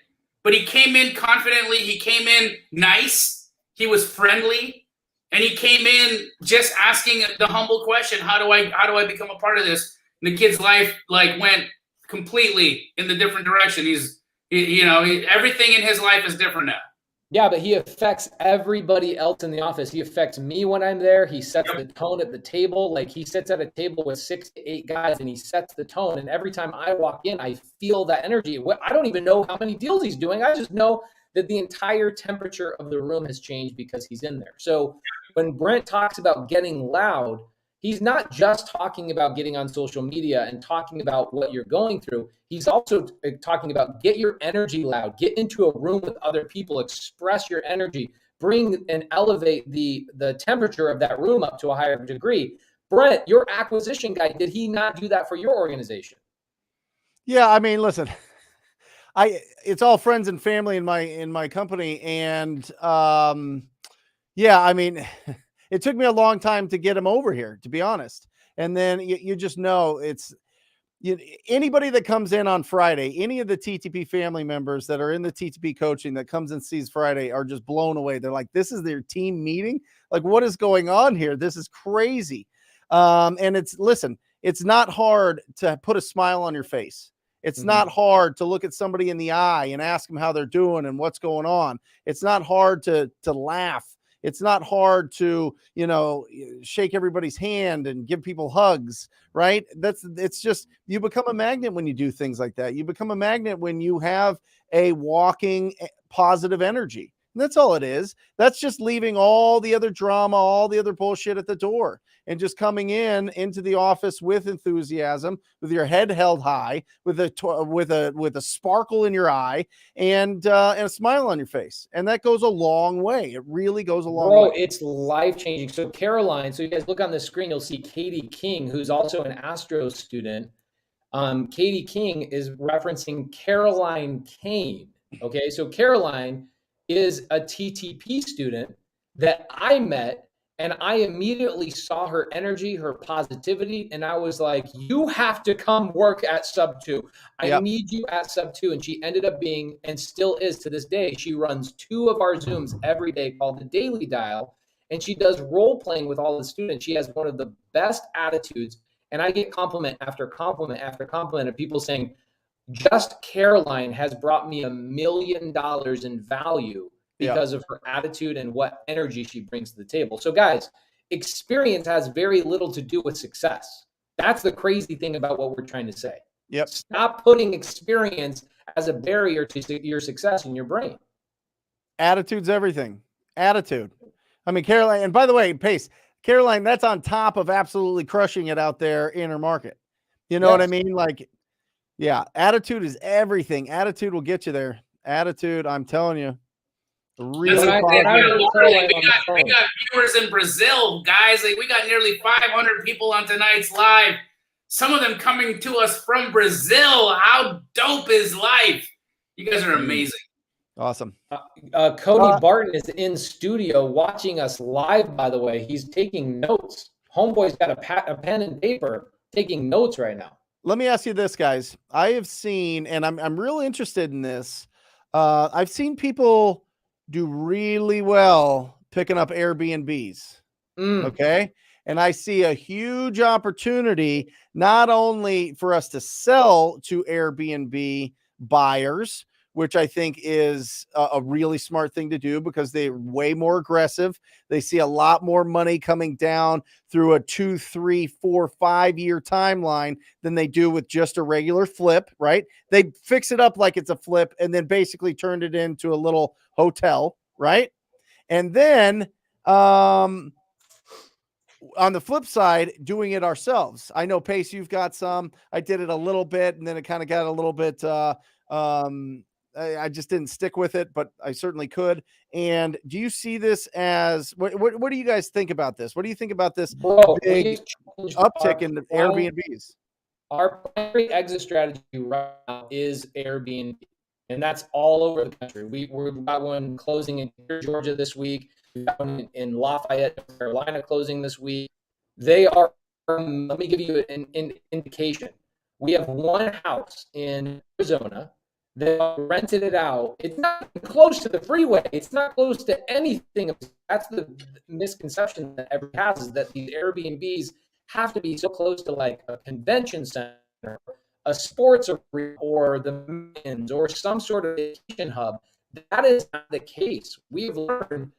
But he came in confidently. He came in nice. He was friendly. And he came in just asking the humble question, how do I become a part of this? And the kid's life went completely in the different direction. Everything in his life is different now.
Yeah, but he affects everybody else in the office. He affects me when I'm there. He sets the tone at the table. Like, he sits at a table with 6 to 8 guys and he sets the tone. And every time I walk in, I feel that energy. I don't even know how many deals he's doing. I just know that the entire temperature of the room has changed because he's in there. So when Brent talks about getting loud, he's not just talking about getting on social media and talking about what you're going through. He's also talking about get your energy loud, get into a room with other people, express your energy, bring and elevate the temperature of that room up to a higher degree. Brent, your acquisition guy, did he not do that for your organization?
Yeah, I mean, listen, it's all friends and family in my company. And yeah, I mean, it took me a long time to get him over here, to be honest. And then you just know anybody that comes in on Friday, any of the TTP family members that are in the TTP coaching that comes and sees Friday are just blown away. They're like, this is their team meeting. Like, what is going on here? This is crazy. And it's not hard to put a smile on your face. It's not hard to look at somebody in the eye and ask them how they're doing and what's going on. It's not hard to laugh. It's not hard to, shake everybody's hand and give people hugs, right? It's just, you become a magnet when you do things like that. You become a magnet when you have a walking positive energy. And that's all it is. That's just leaving all the other drama, all the other bullshit at the door and just coming into the office with enthusiasm, with your head held high, with a sparkle in your eye and a smile on your face. And that goes a long way. It really goes a long way.
It's life-changing. So Caroline, so you guys look on the screen, you'll see Katie King, who's also an Astro student. Katie King is referencing Caroline Kane. Okay, so Caroline is a TTP student that I met, and I immediately saw her energy, her positivity, and I was like, you have to come work at Sub 2. I need you at Sub 2. And she ended up being, and still is to this day, she runs 2 of our Zooms every day called the Daily Dial, and she does role playing with all the students. She has one of the best attitudes, and I get compliment after compliment after compliment of people saying, just Caroline has brought me $1 million in value because of her attitude and what energy she brings to the table. So guys, experience has very little to do with success. That's the crazy thing about what we're trying to say.
Yep.
Stop putting experience as a barrier to your success in your brain.
Attitude's everything. Attitude. I mean, Caroline, and by the way, Pace, Caroline, that's on top of absolutely crushing it out there in her market. You know what I mean? Like, yeah, attitude is everything. Attitude will get you there. Attitude, I'm telling you. Really,
we got viewers in Brazil, guys. Like, we got nearly 500 people on tonight's live. Some of them coming to us from Brazil. How dope is life? You guys are amazing.
Awesome.
Cody Barton is in studio watching us live, by the way. He's taking notes. Homeboy's got a pen and paper taking notes right now.
Let me ask you this, guys. I have seen, and I'm real interested in this. I've seen people do really well picking up Airbnbs. Okay. And I see a huge opportunity, not only for us to sell to Airbnb buyers, which I think is a really smart thing to do because they're way more aggressive. They see a lot more money coming down through a 2, 3, 4, 5 year timeline than they do with just a regular flip, right? They fix it up like it's a flip and then basically turned it into a little hotel, right? And then on the flip side, doing it ourselves. I know, Pace, you've got some. I did it a little bit and then it kind of got a little bit I just didn't stick with it, but I certainly could. And do you see this as what do you guys think about this? What do you think about this big uptick in the Airbnbs?
Our primary exit strategy right now is Airbnb, and that's all over the country. We've got one closing in Georgia this week. We've got one in Lafayette, North Carolina, closing this week. They are. Let me give you an indication. We have one house in Arizona. They rented it out. It's not close to the freeway. It's not close to anything. That's the misconception that everyone has, is that these Airbnbs have to be so close to like a convention center, a sports arena, or the mountains, or some sort of vacation hub. That is not the case. We've learned,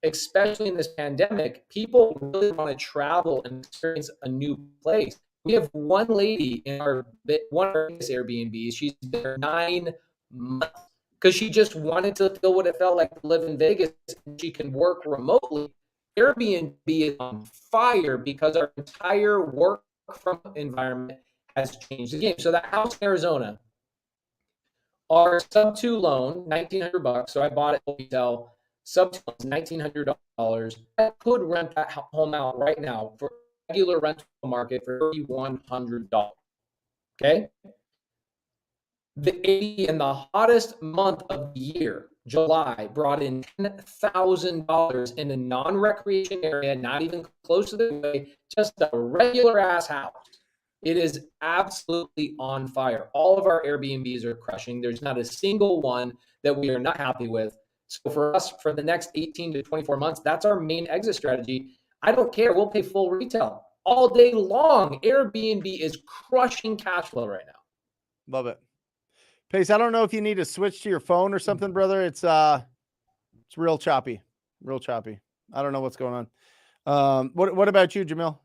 especially in this pandemic, people really want to travel and experience a new place. We have one lady in one of our Airbnbs. She's been there 9 months because she just wanted to feel what it felt like to live in Vegas. And she can work remotely. Airbnb is on fire because our entire work from environment has changed the game. So that house in Arizona, our sub 2 loan, $1,900. So I bought it retail. Sub 2 loan, $1,900. I could rent that home out right now for regular rental market for $3,100. Okay. In the hottest month of the year, July, brought in $10,000 in a non-recreation area, not even close to the way, just a regular ass house. It is absolutely on fire. All of our Airbnbs are crushing. There's not a single one that we are not happy with. So for us, for the next 18 to 24 months, that's our main exit strategy. I don't care. We'll pay full retail all day long. Airbnb is crushing cash flow right now.
Love it. Pace, I don't know if you need to switch to your phone or something, brother. It's real choppy. Real choppy. I don't know what's going on. What about you, Jamil?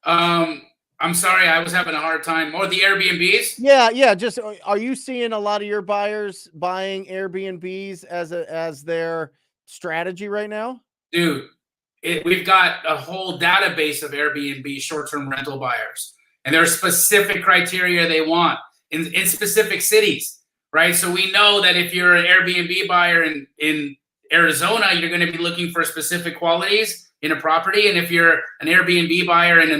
I'm sorry, I was having a hard time. Or the Airbnbs?
Yeah. Just, are you seeing a lot of your buyers buying Airbnbs as their strategy right now?
Dude, we've got a whole database of Airbnb short-term rental buyers, and there are specific criteria they want in specific cities, right? So we know that if you're an Airbnb buyer in Arizona, you're going to be looking for specific qualities in a property, and if you're an Airbnb buyer in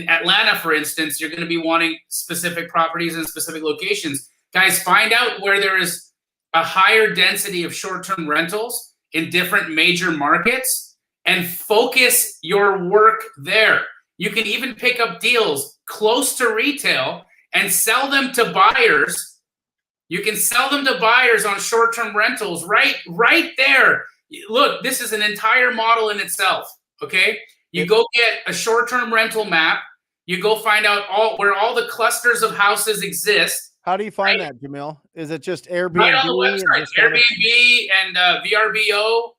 Atlanta, for instance, you're going to be wanting specific properties in specific locations. Guys, find out where there is a higher density of short-term rentals in different major markets and focus your work there. You can even pick up deals close to retail and sell them to buyers. You can sell them to buyers on short-term rentals right there. Look, this is an entire model in itself, okay? You go get a short-term rental map. You go find out where all the clusters of houses exist.
How do you find that, Jamil? Is it just Airbnb?
Right on the website, Airbnb and VRBO,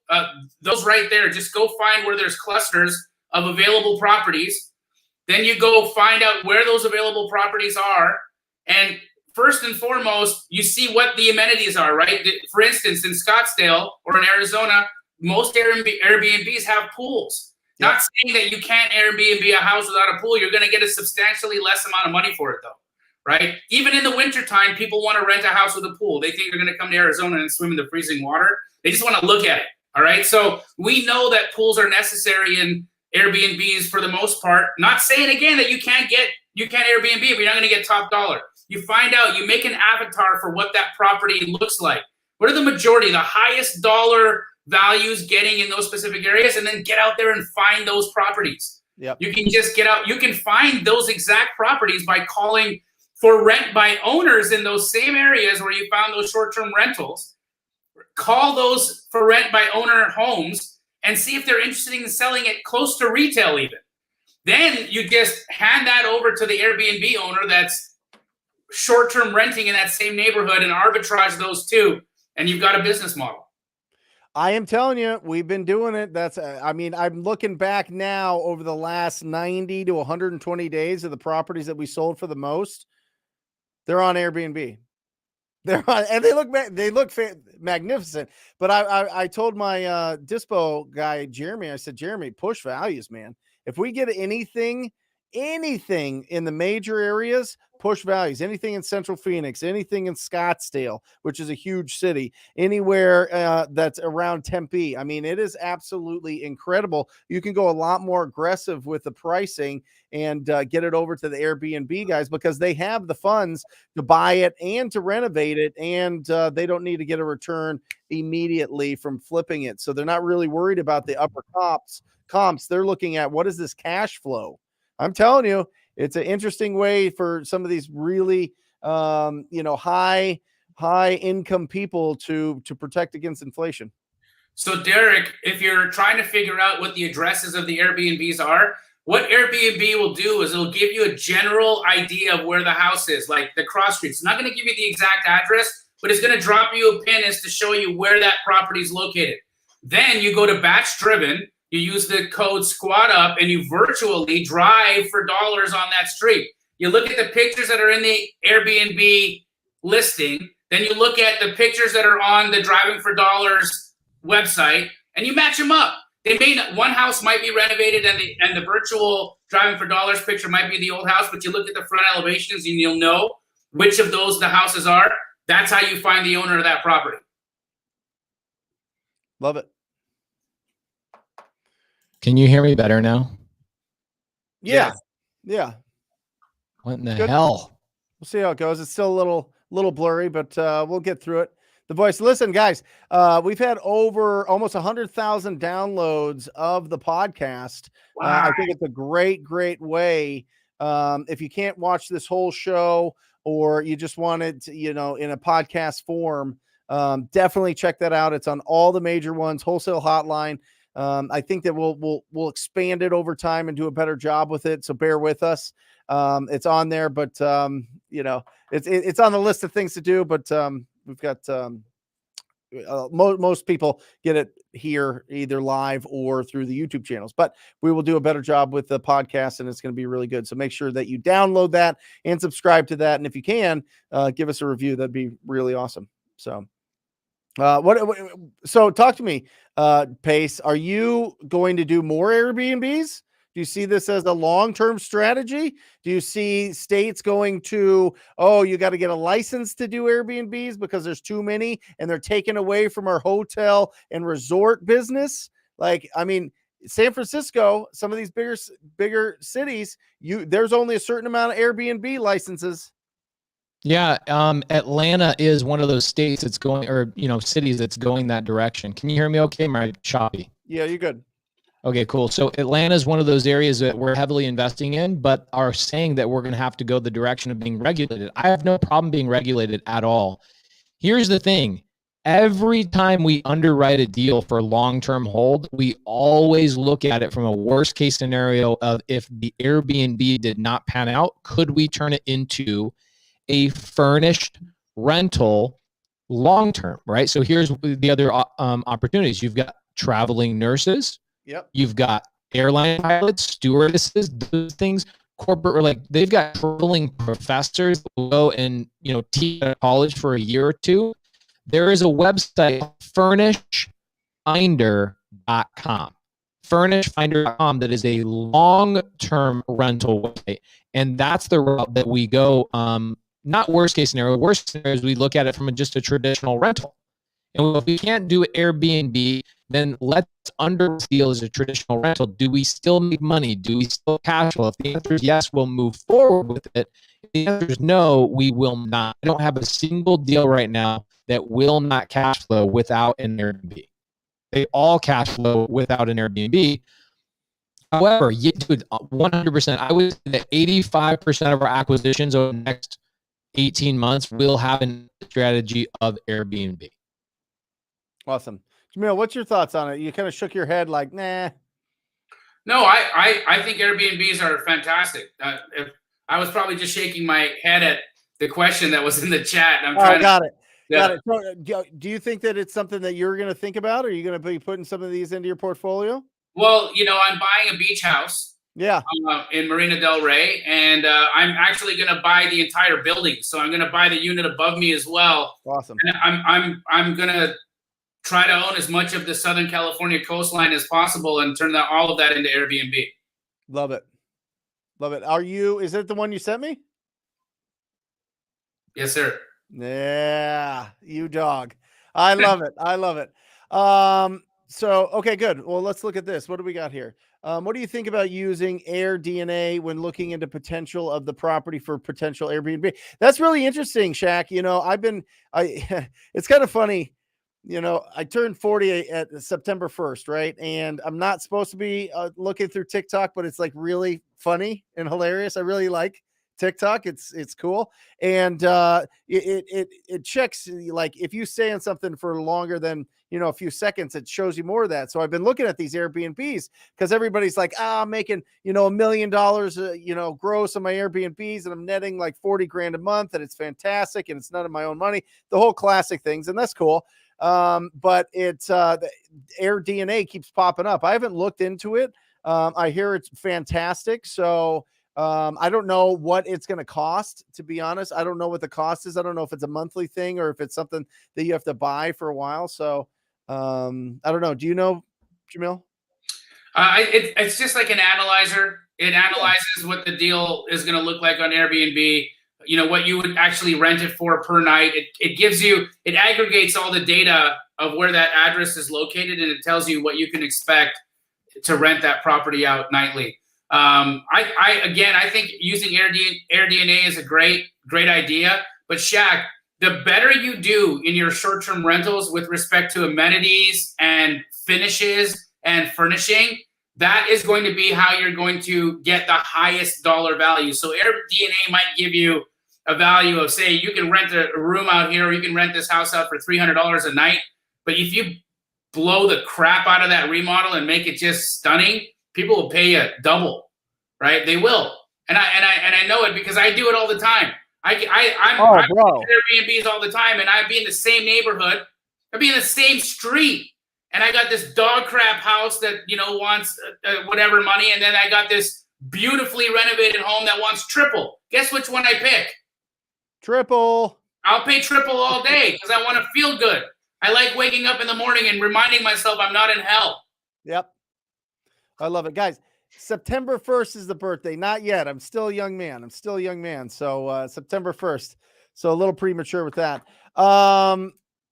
those right there. Just go find where there's clusters of available properties. Then you go find out where those available properties are. And first and foremost, you see what the amenities are, right? For instance, in Scottsdale or in Arizona, most Airbnbs have pools. Yep. Not saying that you can't Airbnb a house without a pool. You're going to get a substantially less amount of money for it, though, right? Even in the wintertime, people want to rent a house with a pool. They think they're going to come to Arizona and swim in the freezing water. They just want to look at it, all right? So we know that pools are necessary in Airbnbs for the most part. Not saying, again, that you can't Airbnb if you're not going to get top dollar. You find out, you make an avatar for what that property looks like. What are the majority, the highest dollar values getting in those specific areas, and then get out there and find those properties.
Yep.
You can just get out. You can find those exact properties by calling for rent by owners in those same areas where you found those short-term rentals. Call those for rent by owner homes and see if they're interested in selling it close to retail even. Then you just hand that over to the Airbnb owner that's short-term renting in that same neighborhood and arbitrage those two, and you've got a business model.
I am telling you, we've been doing it. That's, I mean, I'm looking back now over the last 90 to 120 days of the properties that we sold for the most. They're on Airbnb. They're on, and they look magnificent. But I told my dispo guy, Jeremy, I said, Jeremy, push values, man. If we get anything in the major areas, push values. Anything in Central Phoenix, anything in Scottsdale, which is a huge city, anywhere that's around Tempe. I mean, it is absolutely incredible. You can go a lot more aggressive with the pricing and get it over to the Airbnb guys because they have the funds to buy it and to renovate it, and they don't need to get a return immediately from flipping it. So they're not really worried about the upper comps. They're looking at, what is this cash flow? I'm telling you, it's an interesting way for some of these really, high income people to protect against inflation.
So Derek, if you're trying to figure out what the addresses of the Airbnbs are, what Airbnb will do is it'll give you a general idea of where the house is, like the cross streets. It's not going to give you the exact address, but it's going to drop you a pin as to show you where that property is located. Then you go to batch driven. You use the code squad up and you virtually drive for dollars on that street. You look at the pictures that are in the Airbnb listing. Then you look at the pictures that are on the Driving for Dollars website and you match them up. One house might be renovated and the virtual Driving for Dollars picture might be the old house, but you look at the front elevations and you'll know which of those the houses are. That's how you find the owner of that property.
Love it.
Can you hear me better now?
Yeah. Yeah.
What in the hell?
We'll see how it goes. It's still a little blurry, but we'll get through it. The voice. Listen, guys, we've had over almost 100,000 downloads of the podcast. Wow. I think it's a great way. If you can't watch this whole show or you just want it, in a podcast form, definitely check that out. It's on all the major ones, Wholesale Hotline. I think that we'll expand it over time and do a better job with it. So bear with us. It's on there, but it's on the list of things to do, but we've got most people get it here either live or through the YouTube channels, but we will do a better job with the podcast and it's going to be really good. So make sure that you download that and subscribe to that. And if you can, give us a review, that'd be really awesome. So so talk to me, Pace. Are you going to do more Airbnbs? Do you see this as a long-term strategy? Do you see states going to, you got to get a license to do Airbnbs because there's too many and they're taken away from our hotel and resort business? Like, I mean, San Francisco, some of these bigger cities, there's only a certain amount of Airbnb licenses.
Yeah, Atlanta is one of those states that's going, or cities that's going that direction. Can you hear me okay? Am I choppy?
Yeah, you're good.
Okay, cool. So Atlanta is one of those areas that we're heavily investing in, but are saying that we're going to have to go the direction of being regulated. I have no problem being regulated at all. Here's the thing. Every time we underwrite a deal for long-term hold, we always look at it from a worst-case scenario of if the Airbnb did not pan out, could we turn it into a furnished rental long-term, right? So here's the other opportunities. You've got traveling nurses.
Yep.
You've got airline pilots, stewardesses, those things, corporate, or like they've got traveling professors who go and, teach at college for a year or two. There is a website, furnishfinder.com. Furnishfinder.com, that is a long-term rental website. And that's the route that we go. Not worst case scenario. Worst scenario is we look at it from just a traditional rental. And if we can't do Airbnb, then let's under deal as a traditional rental. Do we still make money? Do we still cash flow? If the answer is yes, we'll move forward with it. If the answer is no, we will not. I don't have a single deal right now that will not cash flow without an Airbnb. They all cash flow without an Airbnb. However, dude, 100%, I would say that 85% of our acquisitions over the next 18 months will have a strategy of Airbnb.
Awesome. Jamil, what's your thoughts on it? You kind of shook your head like, nah.
No, I think Airbnbs are fantastic. If I was probably just shaking my head at the question that was in the chat. And I'm trying
got it.
Yeah.
Got it. So, do you think that it's something that you're going to think about? Are you going to be putting some of these into your portfolio?
Well, I'm buying a beach house.
Yeah.
In Marina Del Rey, and I'm actually going to buy the entire building. So I'm going to buy the unit above me as well.
Awesome.
And I'm going to try to own as much of the Southern California coastline as possible and turn all of that into Airbnb.
Love it. Love it. Is it the one you sent me?
Yes, sir.
Yeah, you dog. I love it. I love it. So, okay, good. Well, let's look at this. What do we got here? What do you think about using AirDNA when looking into potential of the property for potential Airbnb? That's really interesting, Shaq. It's kind of funny. I turned 40 at September 1st, right? And I'm not supposed to be looking through TikTok, but it's like really funny and hilarious. I really like TikTok. It's cool. And it checks, like, if you stay on something for longer than, a few seconds, it shows you more of that. So I've been looking at these Airbnbs because everybody's like, I'm making, $1 million, gross on my Airbnbs, and I'm netting like 40 grand a month, and it's fantastic. And it's none of my own money, the whole classic things. And that's cool. But it's the AirDNA keeps popping up. I haven't looked into it. I hear it's fantastic. So I don't know what it's going to cost, to be honest. I don't know what the cost is. I don't know if it's a monthly thing or if it's something that you have to buy for a while. So I don't know. Do you know, Jamil?
It's just like an analyzer. It analyzes what the deal is going to look like on Airbnb. What you would actually rent it for per night. It aggregates all the data of where that address is located, and it tells you what you can expect to rent that property out nightly. I think using AirDNA is a great idea. But Shaq, the better you do in your short-term rentals with respect to amenities and finishes and furnishing, that is going to be how you're going to get the highest dollar value. So AirDNA might give you a value of, say, you can rent a room out here, or you can rent this house out for $300 a night. But if you blow the crap out of that remodel and make it just stunning, people will pay you double, right? They will. And I know it because I do it all the time. I'm Airbnbs all the time, and I'd be in the same neighborhood. I'd be in the same street. And I got this dog crap house that, wants whatever money. And then I got this beautifully renovated home that wants triple. Guess which one I pick?
Triple.
I'll pay triple all day because I want to feel good. I like waking up in the morning and reminding myself I'm not in hell.
Yep. I love it. Guys, September 1st is the birthday. Not yet. I'm still a young man. So September 1st. So a little premature with that.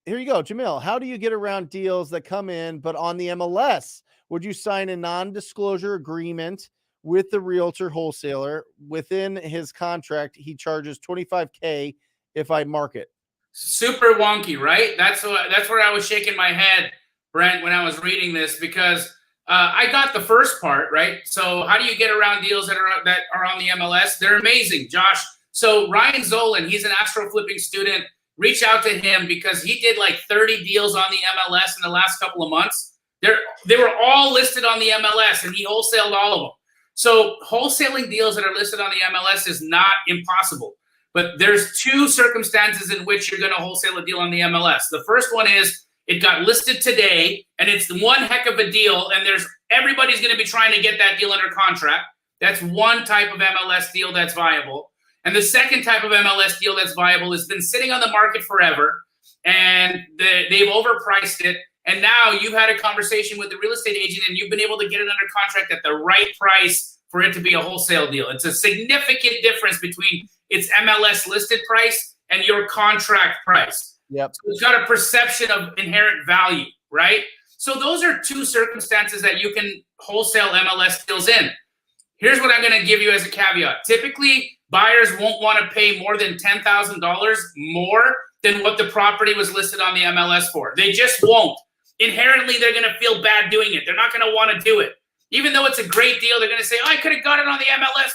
Here you go, Jamil. How do you get around deals that come in, but on the MLS? Would you sign a non-disclosure agreement with the realtor wholesaler? Within his contract, he charges $25K if I market.
Super wonky, right? That's where I was shaking my head, Brent, when I was reading this, because I got the first part, right? So how do you get around deals that are on the MLS? They're amazing, Josh. So Ryan Zolan, he's an astro flipping student. Reach out to him because he did like 30 deals on the MLS in the last couple of months. They were all listed on the MLS, and he wholesaled all of them. So wholesaling deals that are listed on the MLS is not impossible. But there's two circumstances in which you're going to wholesale a deal on the MLS. The first one is it got listed today, and it's one heck of a deal, and everybody's going to be trying to get that deal under contract. That's one type of MLS deal that's viable. And the second type of MLS deal that's viable has been sitting on the market forever, and they've overpriced it. And now you've had a conversation with the real estate agent, and you've been able to get it under contract at the right price for it to be a wholesale deal. It's a significant difference between its MLS listed price and your contract price.
Yep.
So it's got a perception of inherent value, right? So those are two circumstances that you can wholesale MLS deals in. Here's what I'm going to give you as a caveat. Typically, buyers won't want to pay more than $10,000 more than what the property was listed on the MLS for. They just won't. Inherently, they're going to feel bad doing it. They're not going to want to do it. Even though it's a great deal, they're going to say, oh, I could have got it on the MLS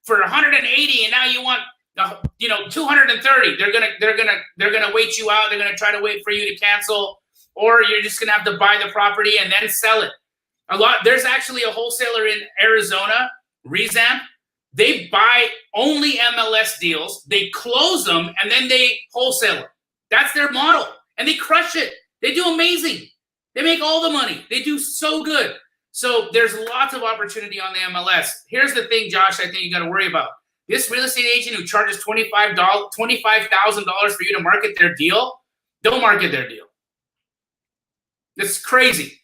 for 180 and now you want 230. They're going to wait you out. They're going to try to wait for you to cancel, or you're just going to have to buy the property and then sell it. There's actually a wholesaler in Arizona, Rezamp. They buy only MLS deals, they close them, and then they wholesale them. That's their model, and they crush it. They do amazing. They make all the money. They do so good. So there's lots of opportunity on the MLS. Here's the thing, Josh, I think you got to worry about. This real estate agent who charges $25,000 for you to market their deal, don't market their deal. It's crazy.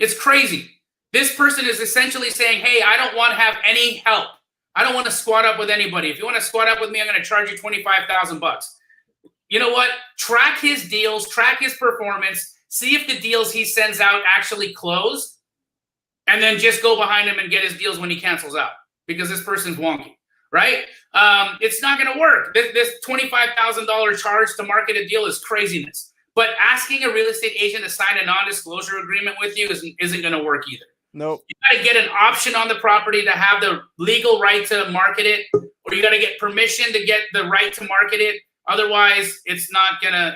It's crazy. This person is essentially saying, hey, I don't want to have any help. I don't want to squat up with anybody. If you want to squat up with me, I'm going to charge you $25,000. You know what? Track his deals, track his performance, see if the deals he sends out actually close, and then just go behind him and get his deals when he cancels out, because this person's wonky, right? It's not going to work. This $25,000 charge to market a deal is craziness. But asking a real estate agent to sign a non-disclosure agreement with you isn't going to work either.
Nope.
You got to get an option on the property to have the legal right to market it, or you got to get permission to get the right to market it. Otherwise, it's not gonna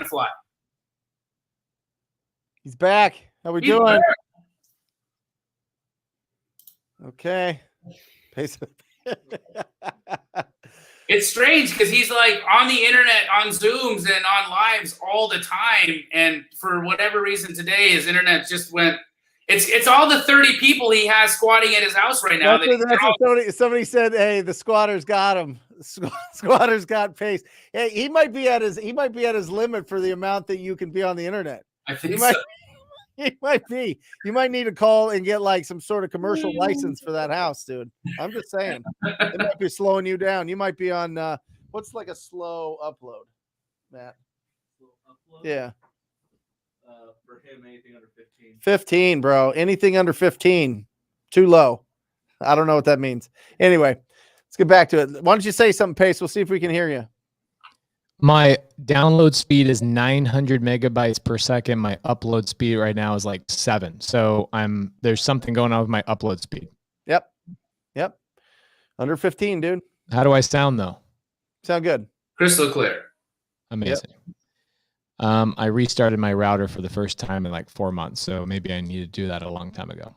fly.
He's back. How we doing?
Back.
Okay.
It's strange because he's like on the internet, on Zooms and on lives all the time. And for whatever reason today, his internet just went. It's all the 30 people he has squatting at his house right now.
That's what somebody said, hey, the squatters got him. Squatters got Pace. Hey, he might be at his limit for the amount that you can be on the internet.
I think so.
He might be. You might need to call and get like some sort of commercial license for that house, dude. I'm just saying. It might be slowing you down. You might be on what's like a slow upload, Matt?
Slow upload?
Yeah.
For him, anything under 15.
15, bro. Anything under 15. Too low. I don't know what that means. Anyway, let's get back to it. Why don't you say something, Pace? We'll see if we can hear you.
My download speed is 900 megabytes per second. My upload speed right now is like 7. So there's something going on with my upload speed.
Yep. Under 15, dude.
How do I sound though?
Sound good.
Crystal clear.
Amazing. Yep. I restarted my router for the first time in like 4 months. So maybe I need to do that a long time ago.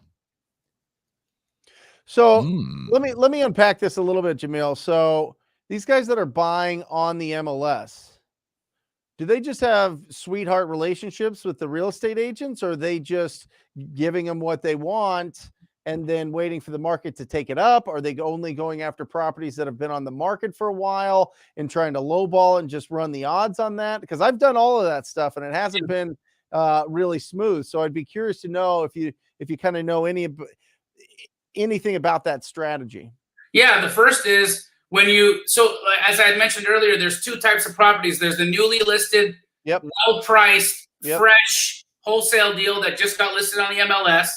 So let me unpack this a little bit, Jamil. So these guys that are buying on the MLS, do they just have sweetheart relationships with the real estate agents, or are they just giving them what they want and then waiting for the market to take it up? Are they only going after properties that have been on the market for a while and trying to lowball and just run the odds on that? Because I've done all of that stuff and it hasn't been really smooth. So I'd be curious to know if you kind of know anything about that strategy.
Yeah, the first is as I had mentioned earlier, there's two types of properties. There's the newly listed, well-priced, fresh wholesale deal that just got listed on the MLS.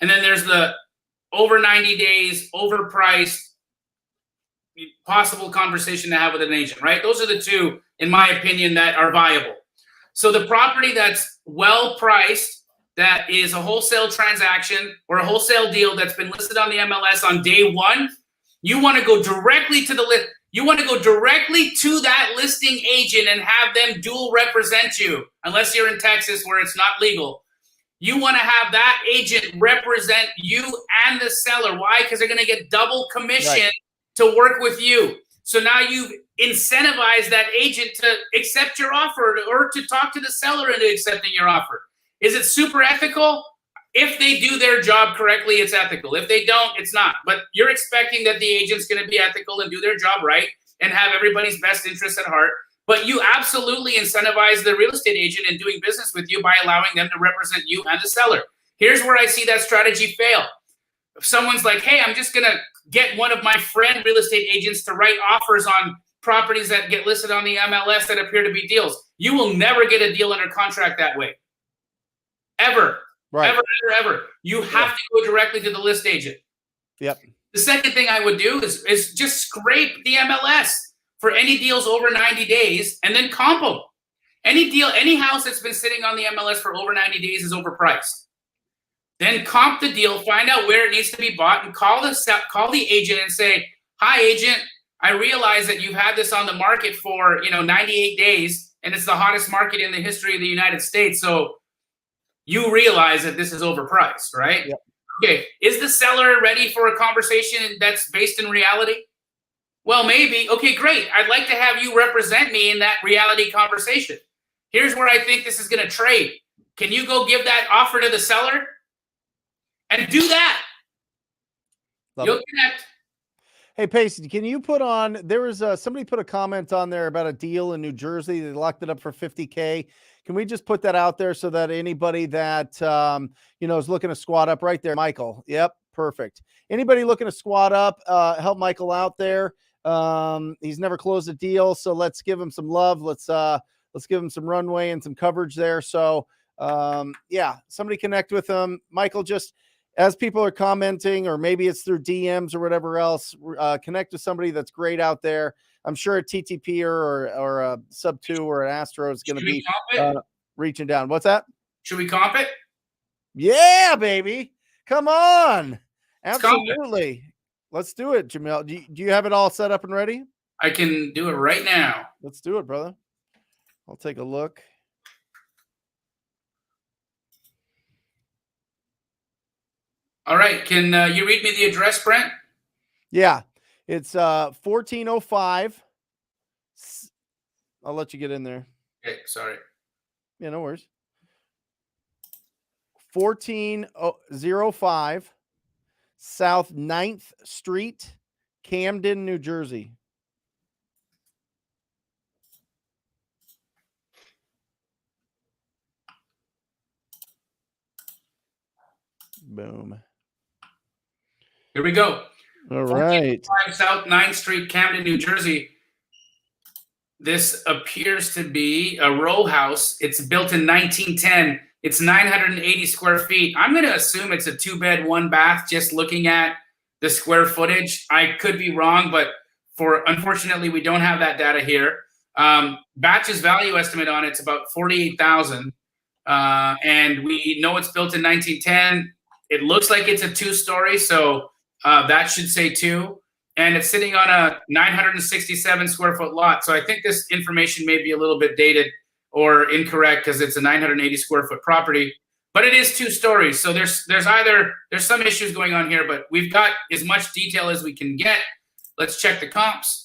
And then there's the over 90 days, overpriced, possible conversation to have with an agent, right? Those are the two, in my opinion, that are viable. So the property that's well-priced, that is a wholesale transaction or a wholesale deal that's been listed on the MLS on day one, you want to go directly to the list. You want to go directly to that listing agent and have them dual represent you, unless you're in Texas where it's not legal. You want to have that agent represent you and the seller. Why? Because they're going to get double commission to work with you. So now you've incentivized that agent to accept your offer or to talk to the seller into accepting your offer. Is it super ethical? If they do their job correctly, it's ethical. If they don't, it's not. But you're expecting that the agent's going to be ethical and do their job right and have everybody's best interest at heart. But you absolutely incentivize the real estate agent in doing business with you by allowing them to represent you and the seller. Here's where I see that strategy fail. If someone's like, hey, I'm just going to get one of my friend real estate agents to write offers on properties that get listed on the MLS that appear to be deals. You will never get a deal under contract that way. Ever.
Right.
Ever. You have to go directly to the list agent.
Yep.
The second thing I would do is just scrape the MLS for any deals over 90 days and then comp them. Any house that's been sitting on the MLS for over 90 days is overpriced. Then comp the deal, find out where it needs to be bought, and call the agent and say, "Hi, agent. I realize that you've had this on the market for 98 days, and it's the hottest market in the history of the United States. So you realize that this is overpriced, right?"
Yep.
Okay. Is the seller ready for a conversation that's based in reality? Well, maybe. Okay, great. I'd like to have you represent me in that reality conversation. Here's where I think this is going to trade. Can you go give that offer to the seller? And do that. You'll connect.
Hey, Pacey, can you put on, there was somebody put a comment on there about a deal in New Jersey. They locked it up for $50K. Can we just put that out there so that anybody that, is looking to squat up right there, Michael? Yep. Perfect. Anybody looking to squat up, help Michael out there. He's never closed a deal. So let's give him some love. Let's give him some runway and some coverage there. So, somebody connect with him. Michael, just as people are commenting, or maybe it's through DMs or whatever else, connect with somebody that's great out there. I'm sure a TTP or a sub 2 or an Astro is going to be reaching down. What's that?
Should we comp it?
Yeah, baby. Come on. Absolutely. Let's do it, Jamil. Do you have it all set up and ready?
I can do it right now.
Let's do it, brother. I'll take a look.
All right. Can you read me the address, Brent?
Yeah. It's 1405. I'll let you get in there.
Okay, sorry.
Yeah, no worries. 1405 South 9th Street, Camden, New Jersey. Boom.
Here we go.
All right.
South 9th Street, Camden, New Jersey. This appears to be a row house. It's built in 1910. It's 980 square feet. I'm going to assume it's a 2-bed, 1-bath, just looking at the square footage. I could be wrong, but unfortunately, we don't have that data here. Batch's value estimate on it's about $48,000. And we know it's built in 1910. It looks like it's a 2-story, so that should say 2. And it's sitting on a 967 square foot lot. So I think this information may be a little bit dated or incorrect because it's a 980 square foot property, but it is 2 stories. So there's some issues going on here, but we've got as much detail as we can get. Let's check the comps.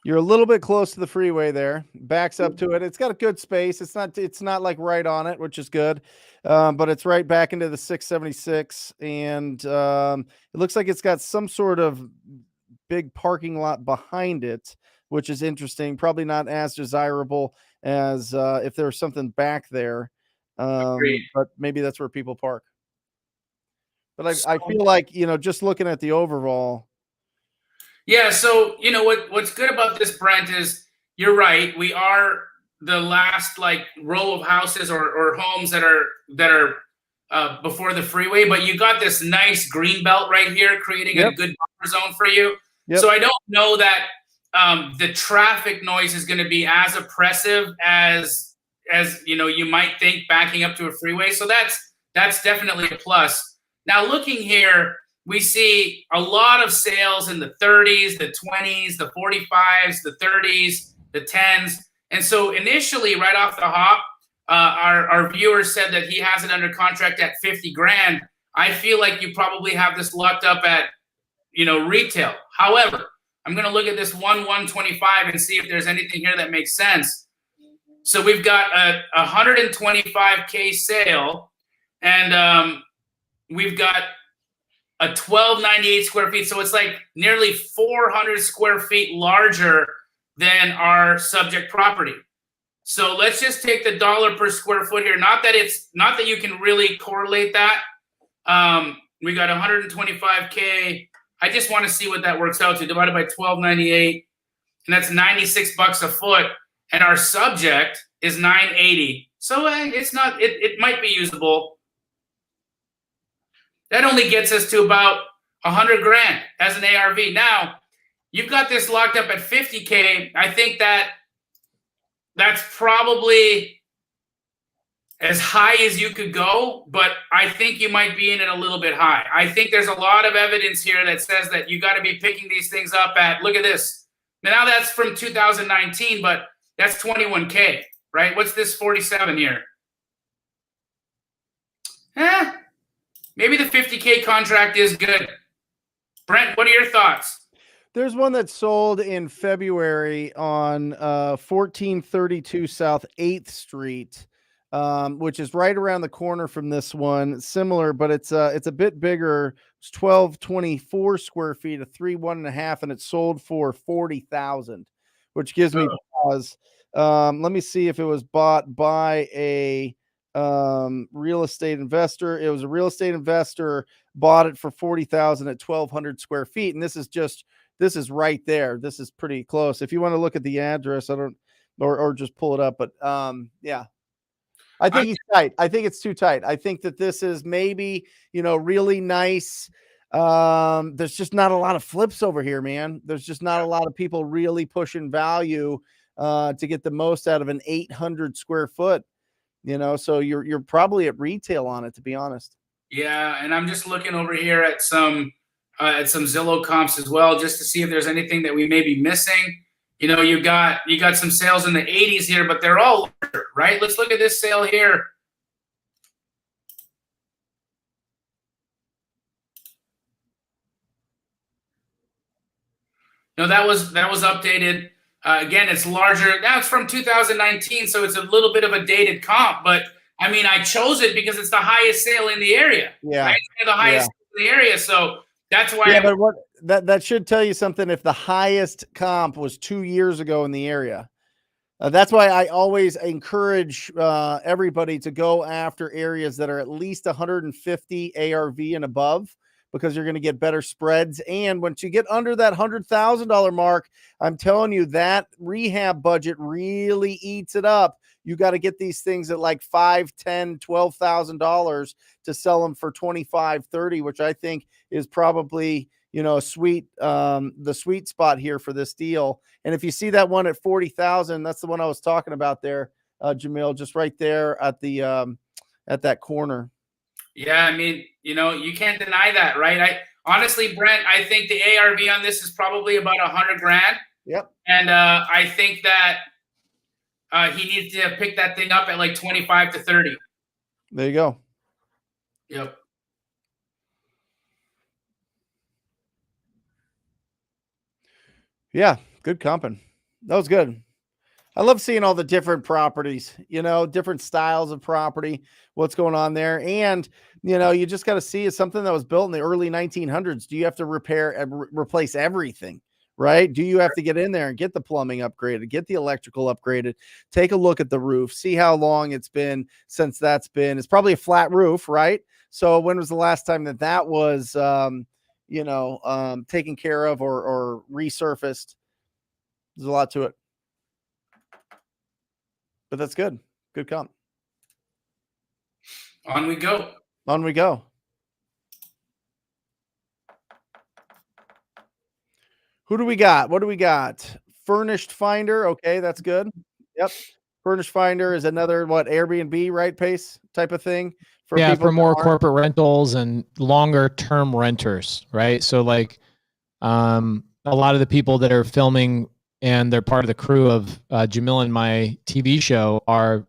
You're a little bit close to the freeway there. Backs up to it. It's got a good space. It's not like right on it, which is good. But it's right back into the 676. And it looks like it's got some sort of big parking lot behind it, which is interesting. Probably not as desirable as if there was something back there. But maybe that's where people park. But I feel like, just looking at the overall.
Yeah, so what's good about this, Brent, is you're right. We are the last row of houses or homes that are before the freeway, but you got this nice green belt right here, creating a good buffer zone for you. Yep. So I don't know that the traffic noise is going to be as oppressive as you might think backing up to a freeway. So that's definitely a plus. Now looking here, we see a lot of sales in the 30s, the 20s, the 45s, the 30s, the 10s. And so initially, right off the hop, our viewer said that he has it under contract at $50,000. I feel like you probably have this locked up at, retail. However, I'm going to look at this 125 and see if there's anything here that makes sense. So we've got a 125K sale, and we've got a 1298 square feet. So it's like nearly 400 square feet larger than our subject property. So let's just take the dollar per square foot here. Not that you can really correlate that. We got 125K. I just want to see what that works out to, divided by 1298. And that's $96 a foot. And our subject is $980. So it's not. It might be usable. That only gets us to about $100,000 as an ARV. Now you've got this locked up at $50K. I think that's probably as high as you could go, but I think you might be in it a little bit high. I think there's a lot of evidence here that says that you got to be picking these things up at, look at this. Now that's from 2019, but that's 21K, right? What's this 47 here? Maybe the 50K contract is good. Brent, what are your thoughts?
There's one that sold in February on 1432 South 8th Street. Which is right around the corner from this one. Similar, but it's a bit bigger. It's 1224 square feet, a 3.1.5, and it sold for 40,000, which gives me pause. Let me see if it was bought by a real estate investor. It was a real estate investor, bought it for 40,000 at 1,200 square feet, and this is right there. This is pretty close. If you want to look at the address, or just pull it up, but yeah. I think he's tight. I think it's too tight. I think that this is maybe, really nice. There's just not a lot of flips over here, man. There's just not a lot of people really pushing value to get the most out of an 800 square foot, so you're probably at retail on it, to be honest.
Yeah. And I'm just looking over here at some Zillow comps as well, just to see if there's anything that we may be missing. You got some sales in the 80s here, but they're all larger, right? Let's look at this sale here. No, that was updated. Again, it's larger. Now it's from 2019, so it's a little bit of a dated comp. But I mean, I chose it because it's the highest sale in the area.
Yeah,
right? The highest in the area, so that's why.
Yeah, but that should tell you something. If the highest comp was 2 years ago in the area, that's why I always encourage everybody to go after areas that are at least 150 ARV and above, because you're going to get better spreads. And once you get under that $100,000 mark, I'm telling you, that rehab budget really eats it up. You got to get these things at like $5,000, $10,000, $12,000 to sell them for $25,000, $30,000, which I think is probably, the sweet spot here for this deal. And if you see that one at 40,000, that's the one I was talking about there, Jamil, just right there at that corner.
Yeah, I mean, you can't deny that, right? Honestly, Brent, I think the ARV on this is probably about $100,000.
Yep.
And I think that he needs to pick that thing up at like 25 to 30.
There you go.
Yep.
Yeah, good comping. That was good. I love seeing all the different properties, different styles of property, what's going on there. And, you just got to see, is something that was built in the early 1900s. Do you have to replace everything, right? Do you have to get in there and get the plumbing upgraded, get the electrical upgraded, take a look at the roof, see how long it's been since it's probably a flat roof, right? So when was the last time that was, taken care of or resurfaced? There's a lot to it. But that's good. Good comp.
On we go.
On we go. Who do we got? What do we got? Furnished Finder. Okay, that's good. Yep. Furnished Finder is another, Airbnb, right, Pace type of thing?
For more corporate rentals and longer term renters, right? So like a lot of the people that are filming and they're part of the crew of Jamil and my TV show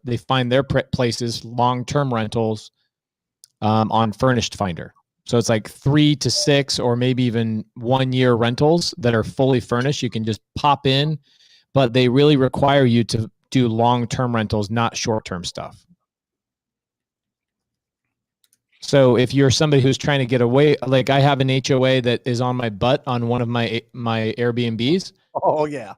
they find their places, long-term rentals on Furnished Finder. So it's like 3 to 6 or maybe even 1 year rentals that are fully furnished. You can just pop in, but they really require you to do long-term rentals, not short-term stuff. So if you're somebody who's trying to get away, like I have an HOA that is on my butt on one of my Airbnbs.
Oh yeah.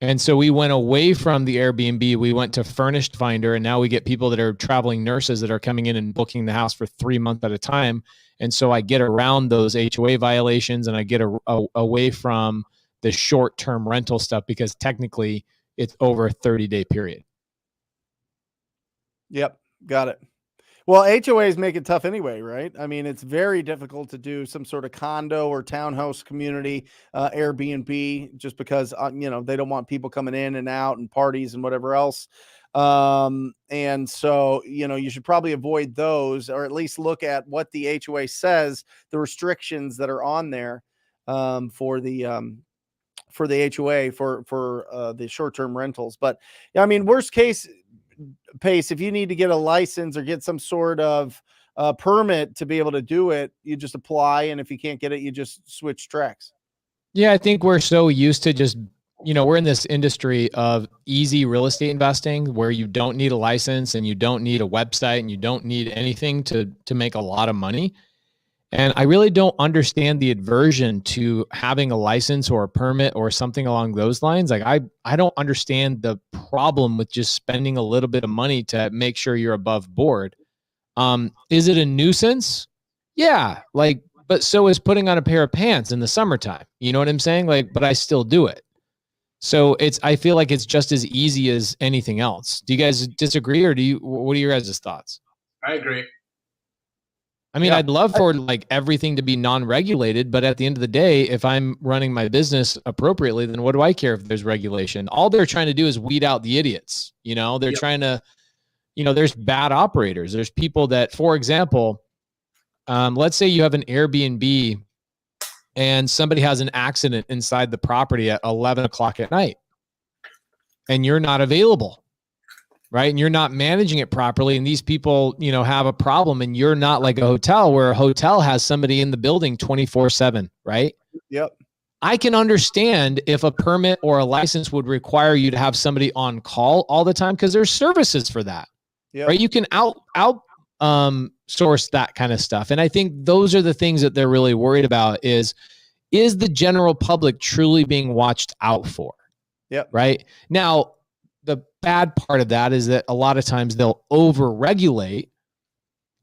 And so we went away from the Airbnb. We went to Furnished Finder, and now we get people that are traveling nurses that are coming in and booking the house for 3 months at a time. And so I get around those HOA violations, and I get away from the short-term rental stuff, because technically it's over a 30-day period.
Yep. Got it. Well, HOAs make it tough anyway, right? I mean, it's very difficult to do some sort of condo or townhouse community, Airbnb, just because, they don't want people coming in and out and parties and whatever else. And so, you should probably avoid those, or at least look at what the HOA says, the restrictions that are on there, for the HOA for the short-term rentals. But yeah, I mean, worst case, Pace, if you need to get a license or get some sort of permit to be able to do it, you just apply. And if you can't get it, you just switch tracks.
Yeah, I think we're so used to just, we're in this industry of easy real estate investing where you don't need a license and you don't need a website and you don't need anything to make a lot of money. And I really don't understand the aversion to having a license or a permit or something along those lines. Like I don't understand the problem with just spending a little bit of money to make sure you're above board. Is it a nuisance? Yeah. But so is putting on a pair of pants in the summertime. You know what I'm saying? But I still do it. So I feel like it's just as easy as anything else. Do you guys disagree, or what are your guys' thoughts?
I agree.
I mean, yeah. I'd love for everything to be non-regulated, but at the end of the day, if I'm running my business appropriately, then what do I care if there's regulation? All they're trying to do is weed out the idiots. They're trying to, there's bad operators. There's people that, for example, let's say you have an Airbnb and somebody has an accident inside the property at 11 o'clock at night and you're not available. Right. And you're not managing it properly. And these people, have a problem, and you're not like a hotel where a hotel has somebody in the building 24/7. Right.
Yep.
I can understand if a permit or a license would require you to have somebody on call all the time, because there's services for that. Yep. Right. You can source that kind of stuff. And I think those are the things that they're really worried about is the general public truly being watched out for?
Yep.
Right. Now, the bad part of that is that a lot of times they'll overregulate,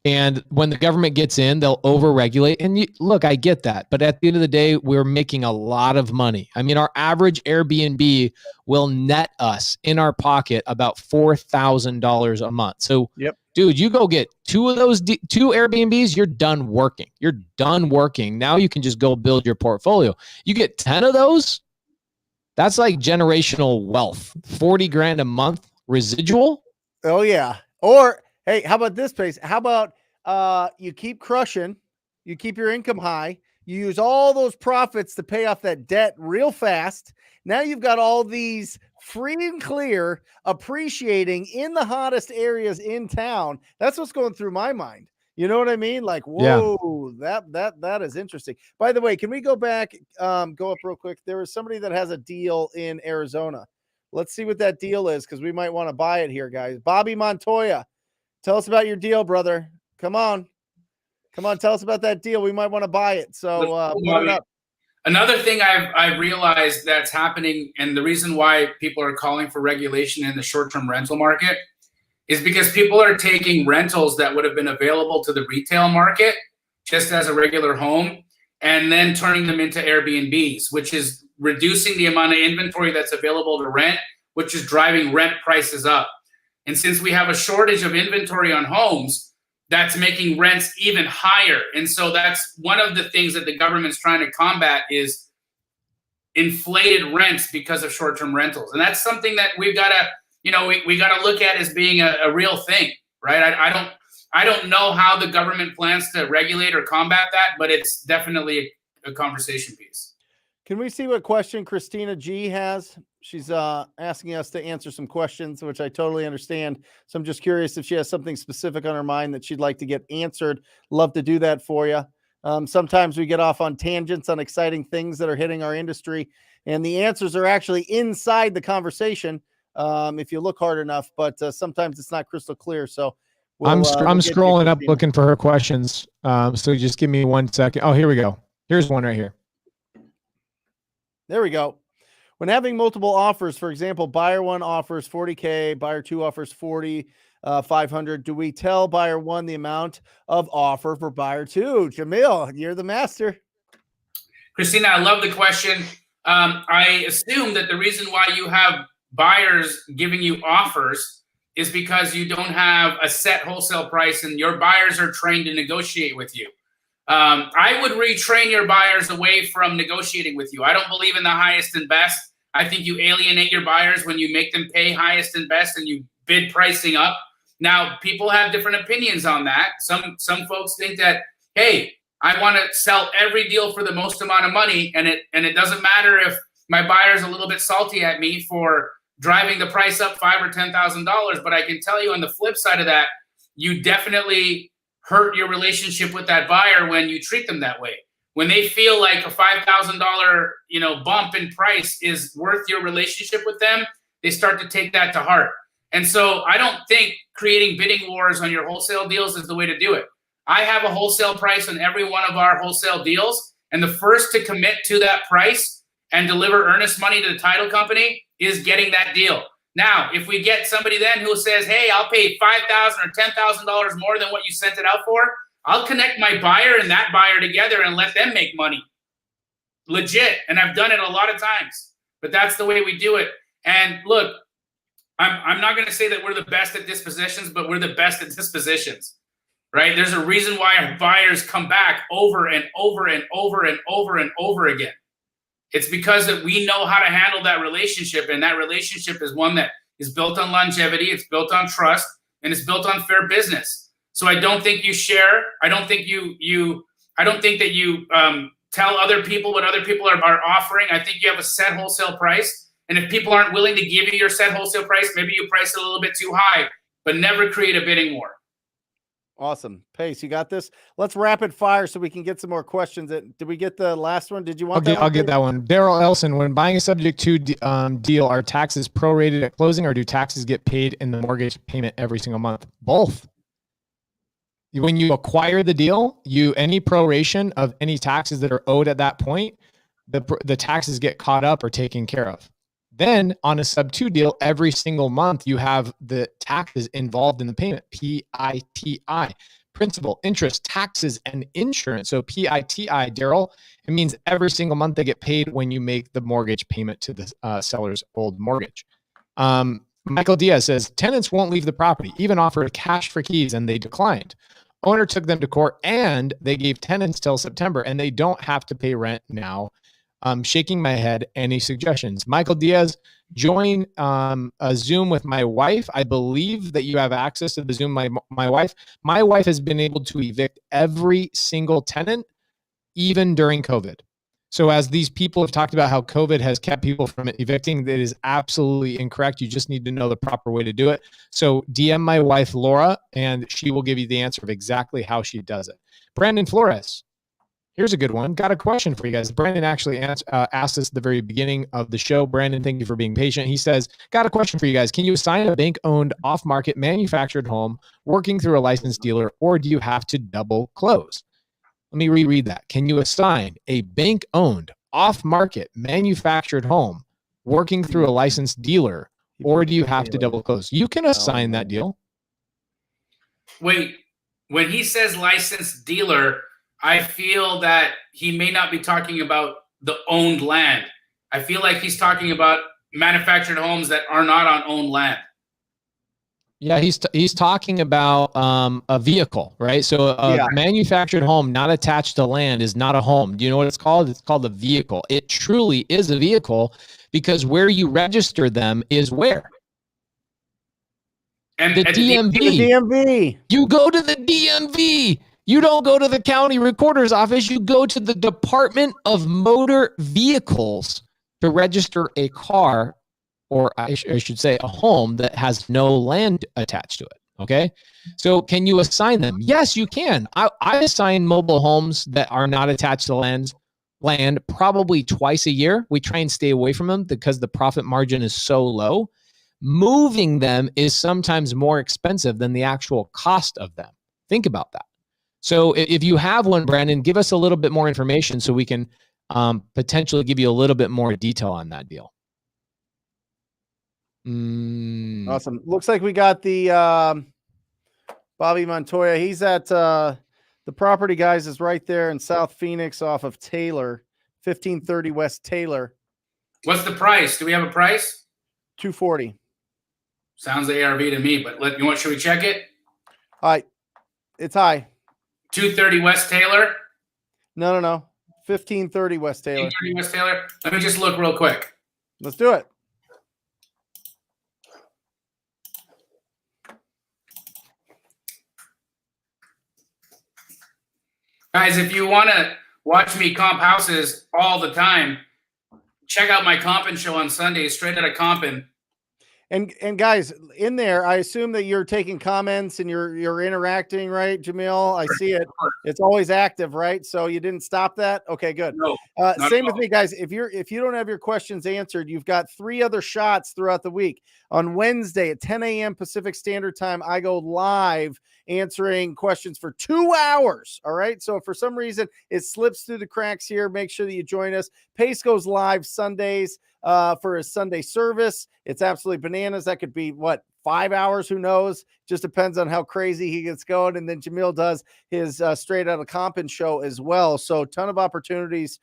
and when the government gets in, they'll overregulate. And look, I get that, but at the end of the day, we're making a lot of money. I mean, our average Airbnb will net us in our pocket about $4,000 a month. So,
yep.
Dude, you go get two of those, two Airbnbs, you're done working. You're done working. Now you can just go build your portfolio. You get 10 of those. That's like generational wealth. 40 grand a month residual.
Oh yeah. Or hey, how about this, Pace? How about you keep crushing, you keep your income high, you use all those profits to pay off that debt real fast. Now you've got all these free and clear appreciating in the hottest areas in town. That's what's going through my mind. You know what I mean? Like, whoa, yeah. that is interesting. By the way, can we go back, go up real quick? There was somebody that has a deal in Arizona. Let's see what that deal is, because we might want to buy it here, guys. Bobby Montoya, tell us about your deal, brother. Come on, tell us about that deal. We might want to buy it. So put it up.
Another thing I've realized that's happening, and the reason why people are calling for regulation in the short-term rental market, is because people are taking rentals that would have been available to the retail market just as a regular home and then turning them into Airbnbs, which is reducing the amount of inventory that's available to rent, which is driving rent prices up. And since we have a shortage of inventory on homes, that's making rents even higher. And so that's one of the things that the government's trying to combat is inflated rents because of short-term rentals. And that's something that we've got to, we got to look at as being a real thing, right? I don't know how the government plans to regulate or combat that, but it's definitely a conversation piece.
Can we see what question Christina G has? She's asking us to answer some questions, which I totally understand. So I'm just curious if she has something specific on her mind that she'd like to get answered. Love to do that for you. Sometimes we get off on tangents on exciting things that are hitting our industry, and the answers are actually inside the conversation. If you look hard enough, but sometimes it's not crystal clear. So
I'm scrolling up looking for her questions. So just give me 1 second. Oh, here we go. Here's one right here.
There we go. When having multiple offers, for example, buyer one offers 40K, buyer two offers 500. Do we tell buyer one the amount of offer for buyer two? Jamil, you're the master.
Christina, I love the question. I assume that the reason why you have buyers giving you offers is because you don't have a set wholesale price and your buyers are trained to negotiate with you. I would retrain your buyers away from negotiating with you. I don't believe in the highest and best. I think you alienate your buyers when you make them pay highest and best and you bid pricing up. Now, people have different opinions on that. Some folks think that, hey, I want to sell every deal for the most amount of money, and it doesn't matter if my buyer's a little bit salty at me for driving the price up $5,000 or $10,000. But I can tell you on the flip side of that, you definitely hurt your relationship with that buyer when you treat them that way. When they feel like a $5,000 bump in price is worth your relationship with them, they start to take that to heart. And so I don't think creating bidding wars on your wholesale deals is the way to do it. I have a wholesale price on every one of our wholesale deals, and the first to commit to that price and deliver earnest money to the title company is getting that deal. Now, if we get somebody then who says, hey, I'll pay $5,000 or $10,000 more than what you sent it out for, I'll connect my buyer and that buyer together and let them make money. Legit. And I've done it a lot of times, but that's the way we do it. And look, I'm not going to say that we're the best at dispositions, but we're the best at dispositions, right? There's a reason why our buyers come back over and over and over and over and over again. It's because that we know how to handle that relationship, and that relationship is one that is built on longevity, it's built on trust, and it's built on fair business. So I don't think you share. I don't think that you tell other people what other people are offering. I think you have a set wholesale price. And if people aren't willing to give you your set wholesale price, maybe you price it a little bit too high, but never create a bidding war.
Awesome. Pace, you got this? Let's rapid fire so we can get some more questions. Did we get the last one? Did you want that one?
I'll get that one. Daryl Elson, when buying a subject to deal, are taxes prorated at closing, or do taxes get paid in the mortgage payment every single month? Both. When you acquire the deal, any proration of any taxes that are owed at that point, the taxes get caught up or taken care of. Then on a sub-2 deal, every single month you have the taxes involved in the payment, PITI, principal, interest, taxes, and insurance. So PITI, Daryl, it means every single month they get paid when you make the mortgage payment to the seller's old mortgage. Michael Diaz says, tenants won't leave the property, even offered cash for keys, and they declined. Owner took them to court, and they gave tenants till September, and they don't have to pay rent now. I'm shaking my head. Any suggestions? Michael Diaz, join a Zoom with my wife. I believe that you have access to the Zoom. My wife has been able to evict every single tenant, even during COVID. So as these people have talked about how COVID has kept people from evicting, that is absolutely incorrect. You just need to know the proper way to do it. So DM my wife, Laura, and she will give you the answer of exactly how she does it. Brandon Flores. Here's a good one. Got a question for you guys. Brandon actually asked us at the very beginning of the show. Brandon, thank you for being patient. He says, got a question for you guys. Can you assign a bank-owned off-market manufactured home working through a licensed dealer, or do you have to double close? Let me reread that. Can you assign a bank-owned off-market manufactured home working through a licensed dealer, or do you have to double close? You can assign that deal.
Wait, when he says licensed dealer, I feel that he may not be talking about the owned land. I feel like he's talking about manufactured homes that are not on owned land.
Yeah, he's talking about a vehicle, right? So a manufactured home not attached to land is not a home. Do you know what it's called? It's called a vehicle. It truly is a vehicle because where you register them is where?
And
the DMV.
The DMV.
You go to the DMV. You don't go to the county recorder's office. You go to the Department of Motor Vehicles to register a car, or I should say a home that has no land attached to it. Okay. So can you assign them? Yes, you can. I assign mobile homes that are not attached to land probably twice a year. We try and stay away from them because the profit margin is so low. Moving them is sometimes more expensive than the actual cost of them. Think about that. So if you have one, Brandon, give us a little bit more information so we can potentially give you a little bit more detail on that deal.
Awesome. Looks like we got the Bobby Montoya. He's at the property, guys, is right there in South Phoenix off of Taylor, 1530 West Taylor.
What's the price? Do we have a price?
240.
Sounds ARV to me, but should we check it?
All right. It's high.
230 West Taylor.
No. 1530 West Taylor.
1530 West Taylor. Let me just look real quick.
Let's do it.
Guys, if you want to watch me comp houses all the time, check out my comping show on Sundays, Straight Outta Comping.
And guys, in there, I assume that you're taking comments and you're interacting, right, Jamil? I see it. It's always active, right? So you didn't stop that? Okay, good.
No,
same with me, guys. If you don't have your questions answered, you've got 3 other shots throughout the week. On Wednesday at 10 a.m. Pacific Standard Time, I go live answering questions for 2 hours. All right. So if for some reason it slips through the cracks here, make sure that you join us. Pace goes live Sundays for his Sunday service. It's absolutely bananas. That could be 5 hours, who knows? Just depends on how crazy he gets going. And then Jamil does his Straight Outta Comping show as well. So ton of opportunities.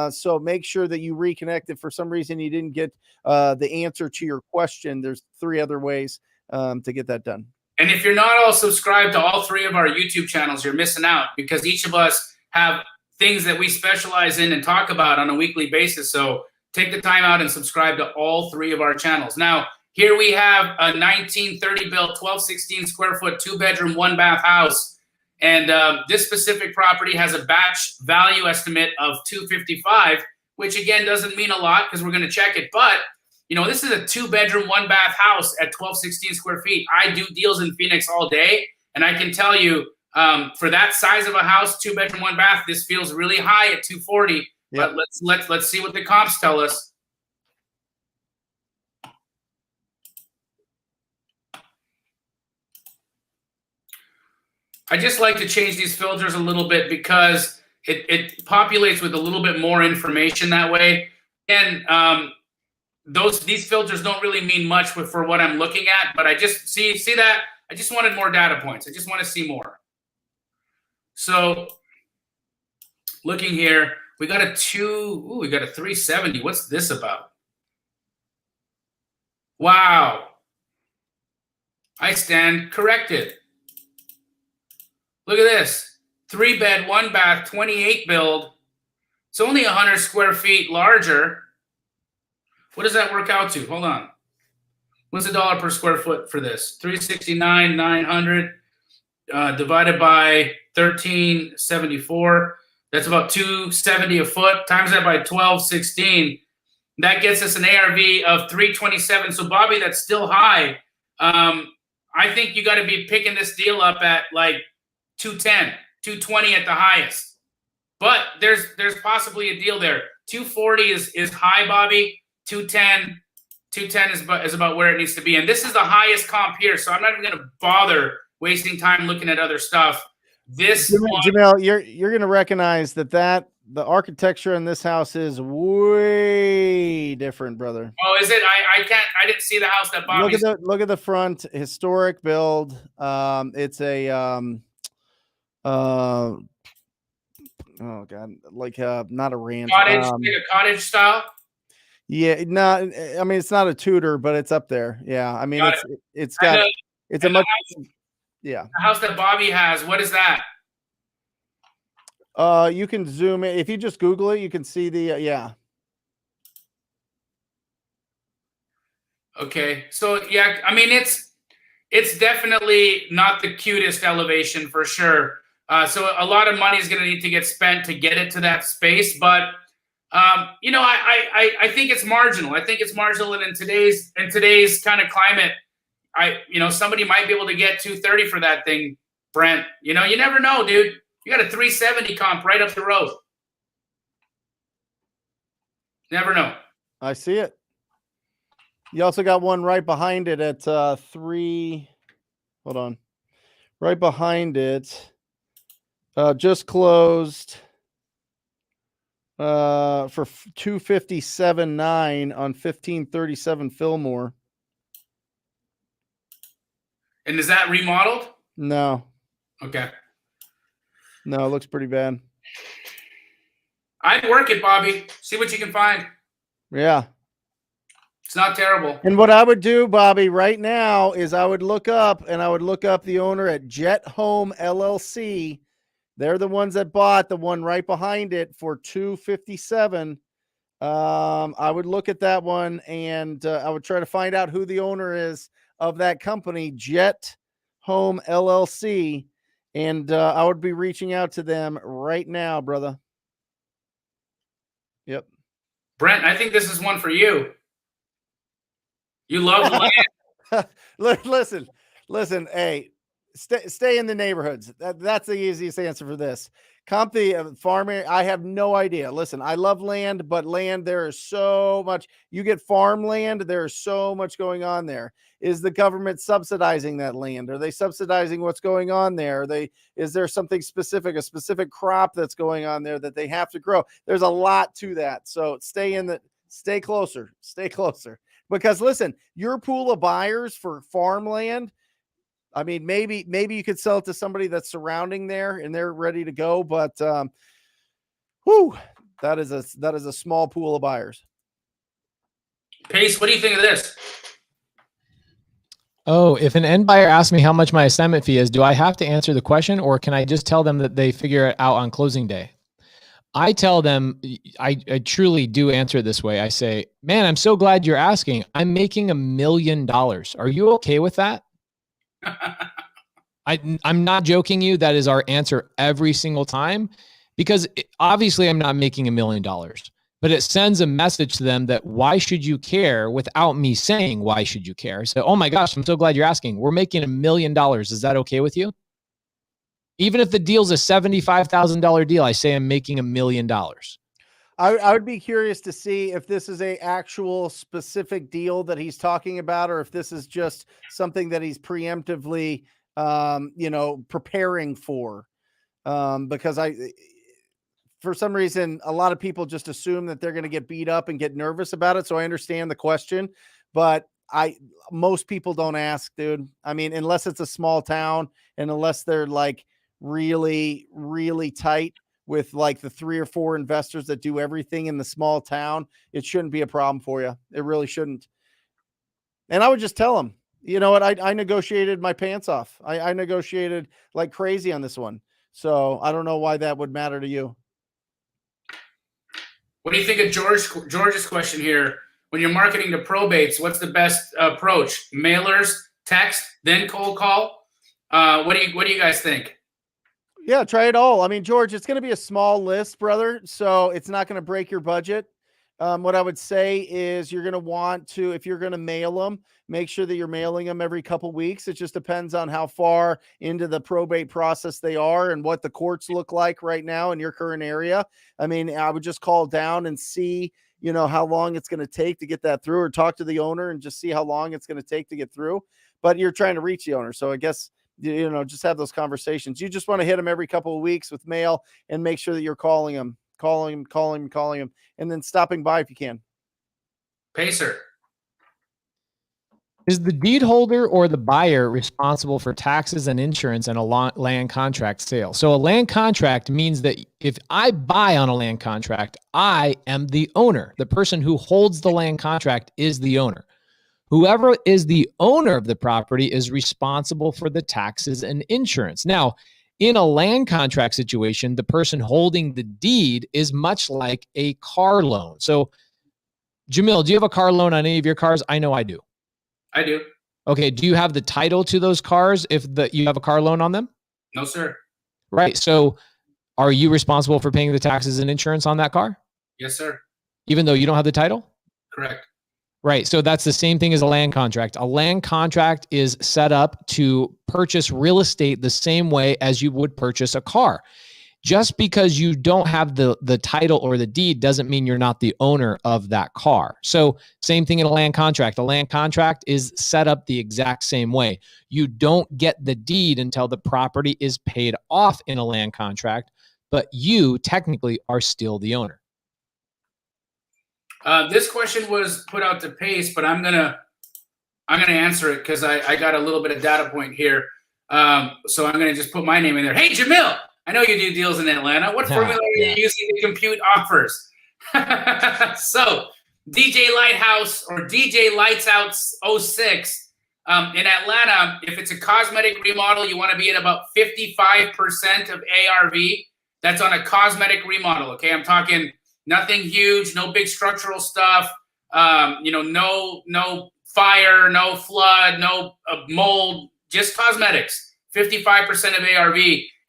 So make sure that you reconnect. If for some reason you didn't get the answer to your question, there's 3 other ways to get that done.
And if you're not all subscribed to all 3 of our YouTube channels, you're missing out, because each of us have things that we specialize in and talk about on a weekly basis. So take the time out and subscribe to all 3 of our channels. Now, here we have a 1930 built, 1216 square foot, 2-bedroom, 1-bath house. And this specific property has a batch value estimate of $255, which again doesn't mean a lot because we're going to check it. But, this is a 2-bedroom, 1-bath house at 1216 square feet. I do deals in Phoenix all day. And I can tell you, for that size of a house, 2-bedroom, 1-bath, this feels really high at 240. Yep. But let's see what the comps tell us. I just like to change these filters a little bit because it populates with a little bit more information that way. And these filters don't really mean much for what I'm looking at, but I just see that I just wanted more data points. I just want to see more. So looking here, we got a 370. What's this about? Wow. I stand corrected. Look at this. 3-bed, 1-bath, 28 build. It's only 100 square feet larger. What does that work out to? Hold on. What's the dollar per square foot for this? 369, 900 divided by 1374. That's about 270 a foot. Times that by 1216. That gets us an ARV of 327. So Bobby, that's still high. I think you got to be picking this deal up at like 210, 220 at the highest. But there's possibly a deal there. 240 is high, Bobby. 210 is about where it needs to be. And this is the highest comp here, so I'm not even going to bother wasting time looking at other stuff.
Jamil, you're going to recognize that the architecture in this house is way different, brother.
Oh, is it? I didn't see the house that Bobby.
Look at the front, historic build. It's a oh god, like not a ranch.
Cottage, like a cottage style.
Yeah, no, I mean it's not a Tudor, but it's up there. Yeah, I mean it's a much. Yeah.
The house that Bobby has, what is that?
You can zoom in. If you just Google it, you can see the, yeah.
Okay. So, yeah, I mean, it's definitely not the cutest elevation for sure. So a lot of money is going to need to get spent to get it to that space. But, I think it's marginal. I think it's marginal. And in today's kind of climate, somebody might be able to get 230 for that thing, Brent. You never know, dude. You got a 370 comp right up the road. Never know.
I see it. You also got one right behind it at 3. Hold on. Right behind it. Just closed for 257.9 on 1537 Fillmore.
And is that remodeled?
No.
Okay.
No, it looks pretty bad.
I'd work it, Bobby. See what you can find.
Yeah.
It's not terrible.
And what I would do, Bobby, right now is I would look up the owner at Jet Home LLC. They're the ones that bought the one right behind it for $257. I would look at that one, and I would try to find out who the owner is of that company, Jet Home LLC, and I would be reaching out to them right now, brother. Yep.
Brent, I think this is one for you. You love land.
Listen. Hey, stay in the neighborhoods. That's the easiest answer for this. Comp the farmer. I have no idea. Listen, I love land, but land, there is so much. You get farmland, there's so much going on there. Is the government subsidizing that land? Are they subsidizing what's going on there? Is there something specific, a specific crop that's going on there that they have to grow? There's a lot to that. So stay closer. Because listen, your pool of buyers for farmland, I mean, maybe you could sell it to somebody that's surrounding there and they're ready to go, but that is a small pool of buyers.
Pace, what do you think of this?
Oh, if an end buyer asks me how much my assignment fee is, do I have to answer the question, or can I just tell them that they figure it out on closing day? I tell them, I truly do answer it this way. I say, man, I'm so glad you're asking. I'm making $1 million. Are you okay with that? I'm not joking you. That is our answer every single time, because obviously I'm not making $1 million, but it sends a message to them that why should you care, without me saying, why should you care? So, oh my gosh, I'm so glad you're asking. We're making $1 million. Is that okay with you? Even if the deal's a $75,000 deal, I say I'm making $1 million.
I would be curious to see if this is a actual specific deal that he's talking about, or if this is just something that he's preemptively, preparing for. Because for some reason, a lot of people just assume that they're going to get beat up and get nervous about it. So I understand the question, but most people don't ask, dude. I mean, unless it's a small town and unless they're like really, really tight with like the 3 or 4 investors that do everything in the small town, it shouldn't be a problem for you. It really shouldn't. And I would just tell them, you know what? I negotiated my pants off. I negotiated like crazy on this one. So I don't know why that would matter to you.
What do you think of George's question here? When you're marketing to probates, what's the best approach? Mailers, text, then cold call? What do you guys think?
Yeah, try it all. I mean, George, it's going to be a small list, brother, so it's not going to break your budget. What I would say is you're going to want to, if you're going to mail them, make sure that you're mailing them every couple weeks. It just depends on how far into the probate process they are and what the courts look like right now in your current area. I mean, I would just call down and see, how long it's going to take to get that through, or talk to the owner and just see how long it's going to take to get through. But you're trying to reach the owner. So I guess, just have those conversations. You just want to hit them every couple of weeks with mail and make sure that you're calling them, and then stopping by if you can.
Pacer.
Is the deed holder or the buyer responsible for taxes and insurance in a land contract sale? So a land contract means that if I buy on a land contract, I am the owner. The person who holds the land contract is the owner. Whoever is the owner of the property is responsible for the taxes and insurance. Now, in a land contract situation, the person holding the deed is much like a car loan. So, Jamil, do you have a car loan on any of your cars? I know I do.
I do.
Okay. Do you have the title to those cars if you have a car loan on them?
No, sir.
Right. So, are you responsible for paying the taxes and insurance on that car?
Yes, sir.
Even though you don't have the title?
Correct.
Right. So that's the same thing as a land contract. A land contract is set up to purchase real estate the same way as you would purchase a car. Just because you don't have the title or the deed doesn't mean you're not the owner of that car. So same thing in a land contract. A land contract is set up the exact same way. You don't get the deed until the property is paid off in a land contract, but you technically are still the owner.
This question was put out to Pace, but I'm gonna answer it because I got a little bit of data point here. So I'm gonna just put my name in there. Hey, Jamil, I know you do deals in Atlanta. What formula are you using to compute offers? So DJ Lighthouse or DJ Lights Out 06. In Atlanta, if it's a cosmetic remodel, you want to be at about 55% of ARV. That's on a cosmetic remodel. Okay, I'm talking nothing huge, no big structural stuff. No fire, no flood, no mold, just cosmetics. 55% of ARV.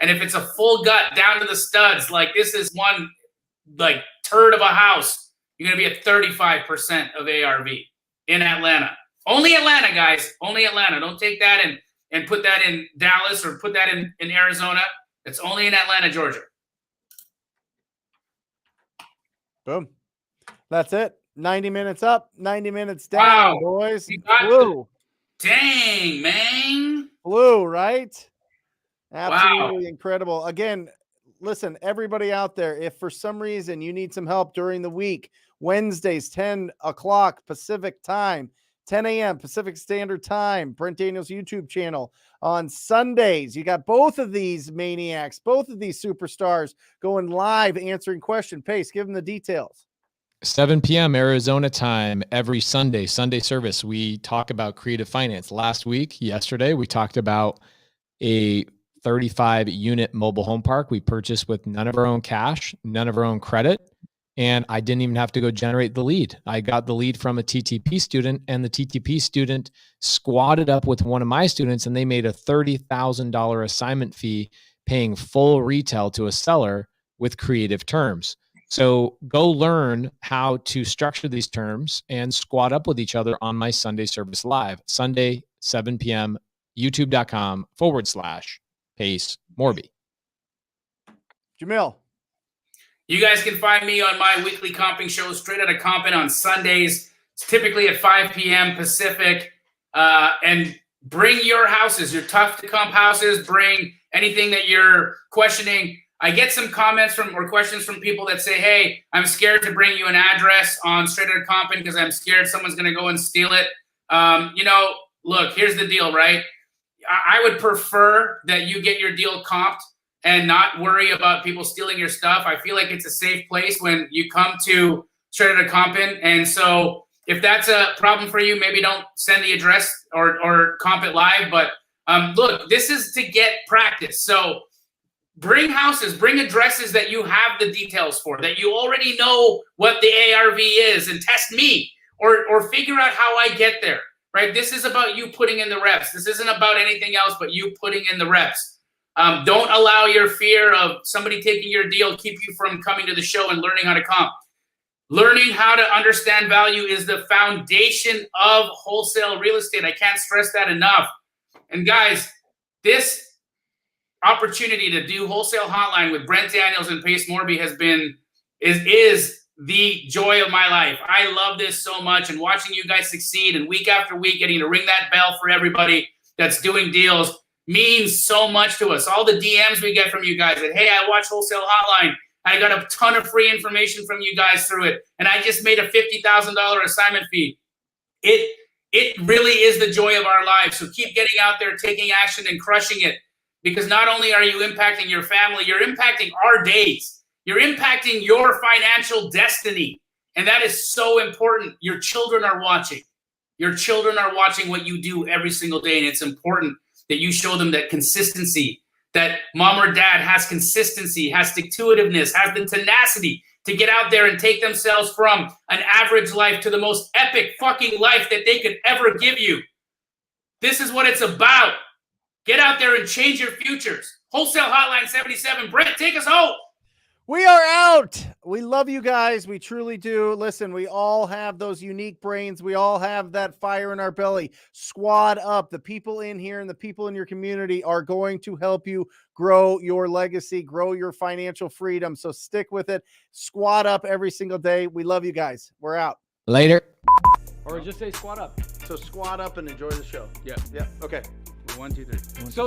And if it's a full gut down to the studs, like this is one like turd of a house, you're gonna be at 35% of ARV in Atlanta. Only Atlanta, guys. Only Atlanta. Don't take that and put that in Dallas or put that in Arizona. It's only in Atlanta, Georgia.
Boom. That's it. 90 minutes up, 90 minutes down,
Wow.
boys.
Flew. Dang, man.
Flew, right? Absolutely incredible. Again, listen, everybody out there, if for some reason you need some help during the week, Wednesdays, 10 o'clock Pacific time, 10 a.m. Pacific Standard Time, Brent Daniels YouTube channel. On Sundays, you got both of these maniacs, both of these superstars going live answering question. Pace, give them the details.
7 p.m. Arizona time every Sunday service. We talk about creative finance. Yesterday, we talked about a 35 unit mobile home park we purchased with none of our own cash, none of our own credit. And I didn't even have to go generate the lead. I got the lead from a TTP student, and the TTP student squatted up with one of my students, and they made a $30,000 assignment fee paying full retail to a seller with creative terms. So go learn how to structure these terms and squat up with each other on my Sunday service live. Sunday, 7 p.m., youtube.com/Pace Morby.
Jamil.
You guys can find me on my weekly comping show, Straight Outta Comping, on Sundays. It's typically at 5 p.m. Pacific. And bring your houses, your tough to comp houses. Bring anything that you're questioning. I get some comments or questions from people that say, hey, I'm scared to bring you an address on Straight Outta Comping because I'm scared someone's going to go and steal it. Look, here's the deal, right? I would prefer that you get your deal comped and not worry about people stealing your stuff. I feel like it's a safe place when you come to Straight Outta Comping. And so if that's a problem for you, maybe don't send the address or comp it live. But look, this is to get practice. So bring houses, bring addresses that you have the details for, that you already know what the ARV is, and test me or figure out how I get there, right? This is about you putting in the reps. This isn't about anything else but you putting in the reps. Don't allow your fear of somebody taking your deal keep you from coming to the show and learning how to comp. Learning how to understand value is the foundation of wholesale real estate. I can't stress that enough. And guys, this opportunity to do Wholesale Hotline with Brent Daniels and Pace Morby is the joy of my life. I love this so much, and watching you guys succeed and week after week getting to ring that bell for everybody that's doing deals means so much to us. All the DMs we get from you guys that, hey, I watch Wholesale Hotline. I got a ton of free information from you guys through it, and I just made a $50,000 assignment fee. It really is the joy of our lives. So keep getting out there, taking action, and crushing it, because not only are you impacting your family, you're impacting our days. You're impacting your financial destiny, and that is so important. Your children are watching. Your children are watching what you do every single day, and it's important that you show them that consistency, that mom or dad has consistency, has stick-to-itiveness, has the tenacity to get out there and take themselves from an average life to the most epic fucking life that they could ever give you. This is what it's about. Get out there and change your futures. Wholesale Hotline 77. Brent, take us home.
We are out. We love you guys. We truly do. Listen, we all have those unique brains. We all have that fire in our belly. Squad up. The people in here and the people in your community are going to help you grow your legacy, grow your financial freedom. So stick with it. Squad up every single day. We love you guys. We're out.
Later.
Or just say squat up.
So squad up and enjoy the show.
Yeah.
Yeah. Okay.
1, 2, 3.
So